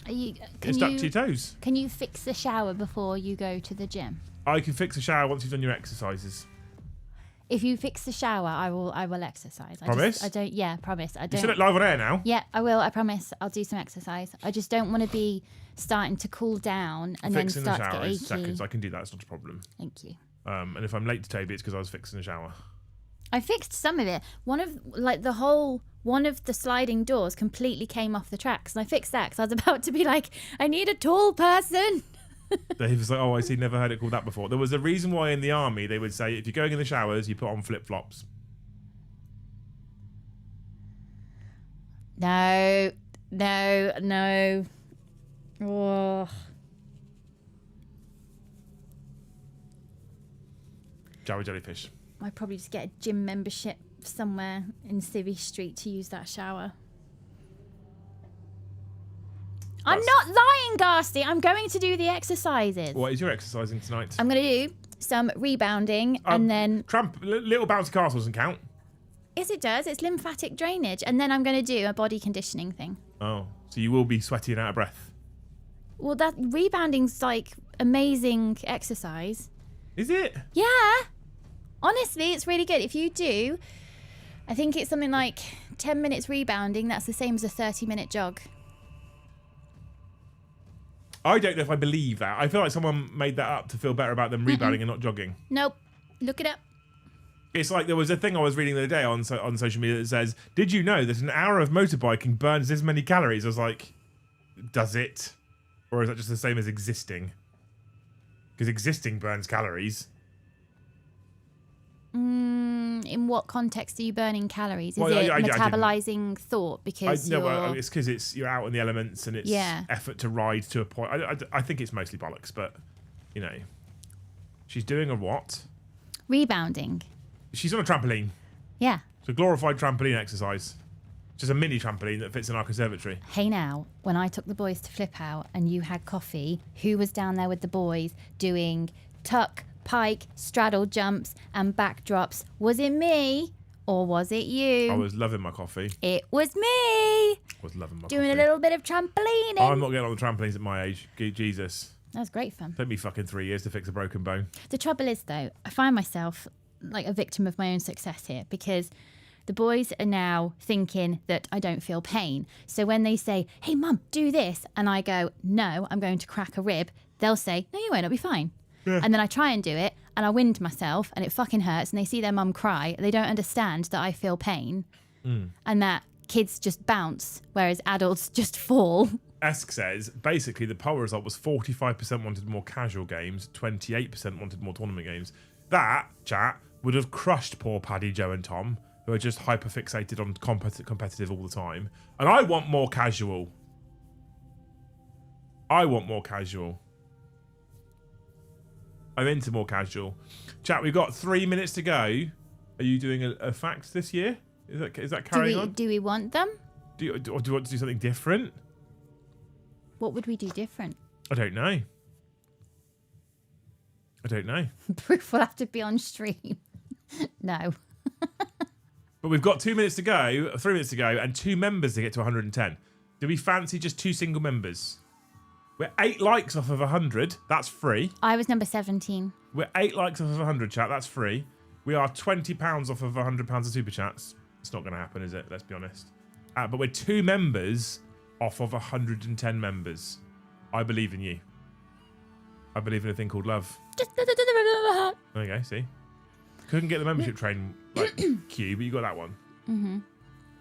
It's stuck to your toes. Can you fix the shower before you go to the gym? I can fix a shower once you've done your exercises. If you fix the shower, I will exercise. Promise? Promise. I You don't. said it live on air now. Yeah, I will. I promise. I'll do some exercise. I just don't want to be starting to cool down and Fixing then the start to shower get is achy. seconds. I can do that. It's not a problem. Thank you. And if I'm late to Toby, it's because I was fixing the shower. I fixed some of it. One of the sliding doors completely came off the tracks, and I fixed that because I was about to be like, I need a tall person. Dave was like, oh, I see, never heard it called that before. There was a reason why in the army they would say if you're going in the showers, you put on flip-flops. No. Oh. Shower jellyfish. I'd probably just get a gym membership somewhere in Civvy Street to use that shower. I'm not lying, Garsty. I'm going to do the exercises. What is your exercising tonight? I'm going to do some rebounding and then... Little bouncy castle doesn't count. Yes, it does. It's lymphatic drainage. And then I'm going to do a body conditioning thing. Oh, so you will be sweaty and out of breath. Well, that rebounding's like amazing exercise. Is it? Yeah. Honestly, it's really good. If you do, I think it's something like 10 minutes rebounding. That's the same as a 30-minute jog. I don't know if I believe that. I feel like someone made that up to feel better about them rebounding and not jogging. Nope. Look it up. It's like there was a thing I was reading the other day on social media that says, did you know that an hour of motorbiking burns this many calories? I was like, does it? Or is that just the same as existing? Because existing burns calories. In what context are you burning calories? Is Well, it I metabolizing thought? Because it's because you're out in the elements and it's effort to ride to a point. I think it's mostly bollocks, but you know, she's doing a what? Rebounding. She's on a trampoline. Yeah. It's a glorified trampoline exercise. Just a mini trampoline that fits in our conservatory. Hey now, when I took the boys to Flip Out and you had coffee, who was down there with the boys doing tuck, pike, straddle jumps and backdrops? Was it me or was it you? I was loving my coffee. It was me. I was loving my doing coffee. a little bit of trampolining. I'm not getting on the trampolines at my age. Jesus. That was great fun. Took me fucking 3 years to fix a broken bone. The trouble is, though, I find myself like a victim of my own success here because the boys are now thinking that I don't feel pain. So when they say, hey, Mum, do this, and I go, no, I'm going to crack a rib, they'll say, no, you won't, I'll be fine. Yeah. And then I try and do it, and I wind myself, and it fucking hurts, and they see their mum cry. They don't understand that I feel pain, and that kids just bounce, whereas adults just fall. Esk says, basically, the poll result was 45% wanted more casual games, 28% wanted more tournament games. That, chat, would have crushed poor Paddy, Joe and Tom, who are just hyper-fixated on competitive all the time. And I want more casual. I'm into more casual. Chat, we've got 3 minutes to go. Are you doing a fact this year? Is that carrying on? Do we want them? Or do you want to do something different? What would we do different? I don't know. Proof will have to be on stream. No. But we've got 3 minutes to go, and 2 members to get to 110. Do we fancy just 2 single members? We're 8 likes off of 100. That's free. I was number 17. We're 8 likes off of 100, chat. That's free. We are £20 off of £100 of super chats. It's not going to happen, is it? Let's be honest. But we're 2 members off of 110 members. I believe in you. I believe in a thing called love. There you go, see? Couldn't get the membership train queue, but you got that one. Mm-hmm.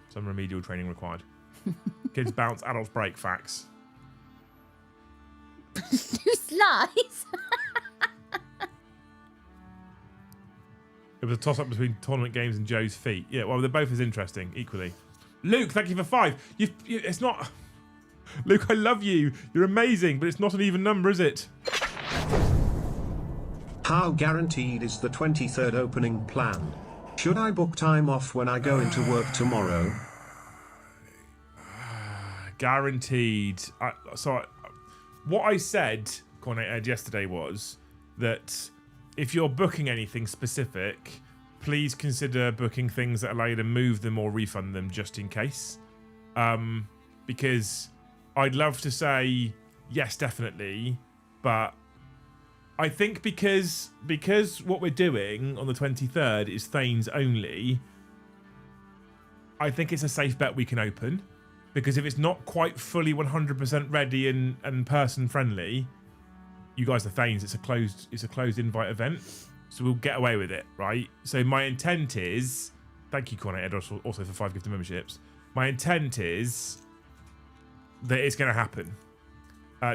Some remedial training required. Kids bounce, adults break, facts. Who's lies? It was a toss-up between tournament games and Joe's feet. Yeah, well, they're both as interesting, equally. Luke, thank you for 5. It's not... Luke, I love you. You're amazing, but it's not an even number, is it? How guaranteed is the 23rd opening plan? Should I book time off when I go into work tomorrow? Guaranteed. What I said, Cornet Ed, yesterday was that if you're booking anything specific, please consider booking things that allow you to move them or refund them just in case. Because I'd love to say yes, definitely, but I think because what we're doing on the 23rd is Thanes only, I think it's a safe bet we can open. Because if it's not quite fully 100% ready and person friendly, you guys are Thanes. It's a closed invite event, so we'll get away with it, right? So my intent is, thank you, Cornet Ed, also for 5 gifted memberships. My intent is that it's going to happen.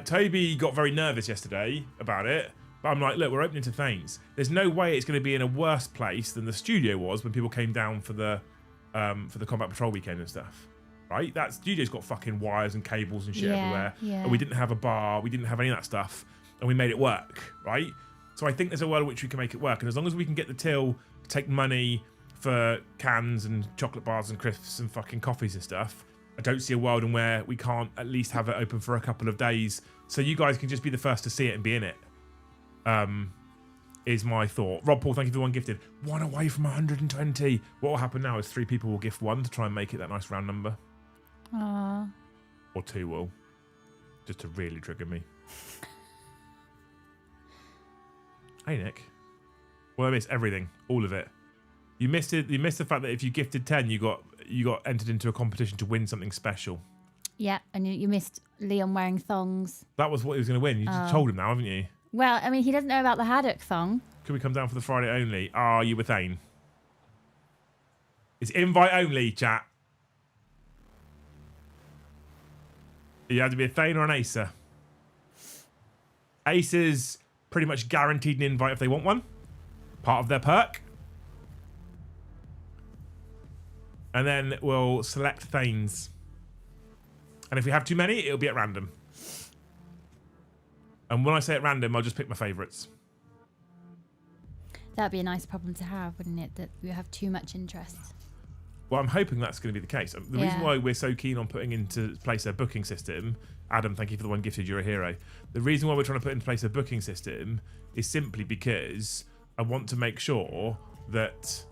Toby got very nervous yesterday about it, but I'm like, look, we're opening to Thanes. There's no way it's going to be in a worse place than the studio was when people came down for the Combat Patrol weekend and stuff. Right? That studio's got fucking wires and cables and shit everywhere. Yeah. And we didn't have a bar, we didn't have any of that stuff, and we made it work, right? So I think there's a world in which we can make it work. And as long as we can get the till to take money for cans and chocolate bars and crisps and fucking coffees and stuff, I don't see a world in where we can't at least have it open for a couple of days so you guys can just be the first to see it and be in it. Is my thought. Rob Paul, thank you for the 1 gifted. 1 away from 120. What will happen now is 3 people will gift 1 to try and make it that nice round number. Aww. Or 2 will. Just to really trigger me. Hey, Nick. Well, I missed everything. All of it. You missed it. You missed the fact that if you gifted 10, you got entered into a competition to win something special. Yeah, and you missed Leon wearing thongs. That was what he was going to win. You just told him now, haven't you? Well, I mean, he doesn't know about the haddock thong. Could we come down for the Friday only? Are you with Thane? It's invite only, chat. You have to be a Thane or an Acer. Acers pretty much guaranteed an invite if they want one. Part of their perk. And then we'll select Thanes. And if we have too many, it'll be at random. And when I say at random, I'll just pick my favourites. That'd be a nice problem to have, wouldn't it? That we have too much interest. Well, I'm hoping that's going to be the case. The reason why we're so keen on putting into place a booking system, Adam, thank you for the 1 gifted, you're a hero. The reason why we're trying to put into place a booking system is simply because I want to make sure that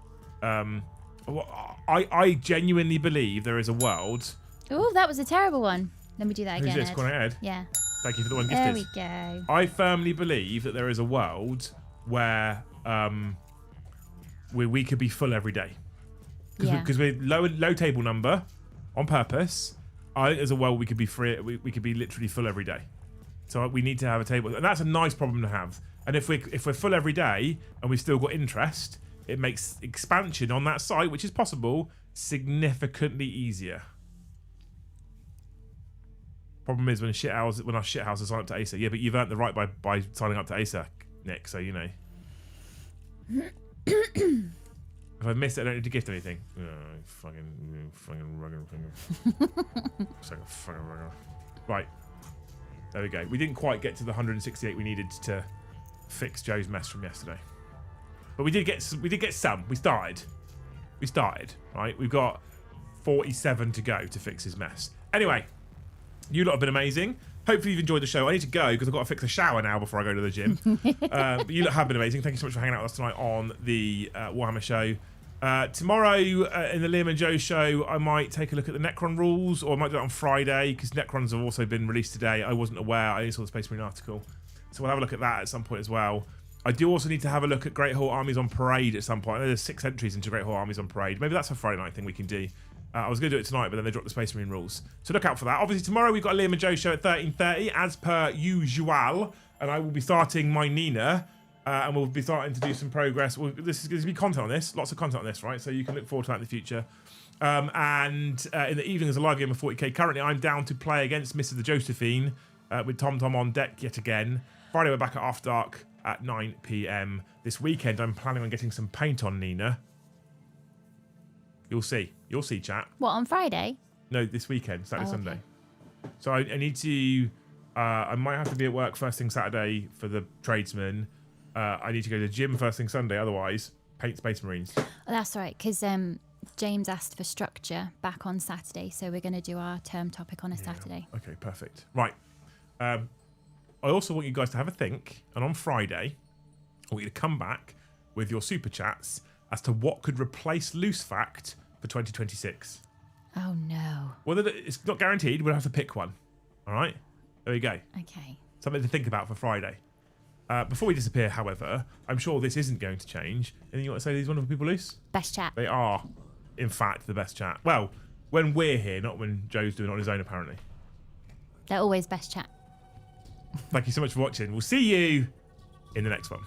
I genuinely believe there is a world. Oh, that was a terrible one. Let me do that again. Who's this? Corner Ed? Yeah. Thank you for the 1 gifted. There we go. I firmly believe that there is a world where we could be full every day. Because we're low table number on purpose. I think there's a world we could be free. We could be literally full every day. So we need to have a table, and that's a nice problem to have. And if we're full every day and we've still got interest, it makes expansion on that site, which is possible, significantly easier. Problem is when our shithouses sign up to Acer. Yeah, but you've earned the right by signing up to Acer, Nick. So you know. If I miss it, I don't need to gift anything. Oh, fucking rugged. Right. There we go. We didn't quite get to the 168 we needed to fix Joe's mess from yesterday. But we did get some. We started. We started, right? We've got 47 to go to fix his mess. Anyway, you lot have been amazing. Hopefully you've enjoyed the show. I need to go because I've got to fix a shower now before I go to the gym. But you lot have been amazing. Thank you so much for hanging out with us tonight on the Warhammer show. Tomorrow in the Liam and Joe show, I might take a look at the Necron rules, or I might do it on Friday because Necrons have also been released today. I wasn't aware. I only saw the Space Marine article. So we'll have a look at that at some point as well. I do also need to have a look at Great Hall Armies on Parade at some point. I know there's 6 entries into Great Hall Armies on Parade. Maybe that's a Friday night thing we can do. I was going to do it tonight, but then they dropped the Space Marine rules. So look out for that. Obviously, tomorrow we've got a Liam and Joe show at 13:30, as per usual. And I will be starting my Nina. And we'll be starting to do some progress. This is going to be content on this. Lots of content on this, right? So you can look forward to that in the future. And in the evening, there's a live game of 40k. Currently, I'm down to play against Mr. the Josephine with Tom on deck yet again. Friday, we're back at After Dark at 9 p.m. This weekend, I'm planning on getting some paint on Nina. You'll see. You'll see, chat. What, on Friday? No, this weekend, Saturday, okay. Sunday. So I need to... I might have to be at work first thing Saturday for the tradesman. I need to go to the gym first thing Sunday, otherwise paint Space Marines. Oh, that's right, because James asked for structure back on Saturday, so we're going to do our term topic on a Saturday. Okay, perfect. Right. I also want you guys to have a think, and on Friday, I want you to come back with your super chats as to what could replace Loose Fact for 2026. Oh, no. Well, it's not guaranteed. We'll have to pick one. All right? There you go. Okay. Something to think about for Friday. Before we disappear, however, I'm sure this isn't going to change. Anything you want to say to these wonderful people, Luce? Best chat. They are, in fact, the best chat. Well, when we're here, not when Joe's doing it on his own, apparently. They're always best chat. Thank you so much for watching. We'll see you in the next one.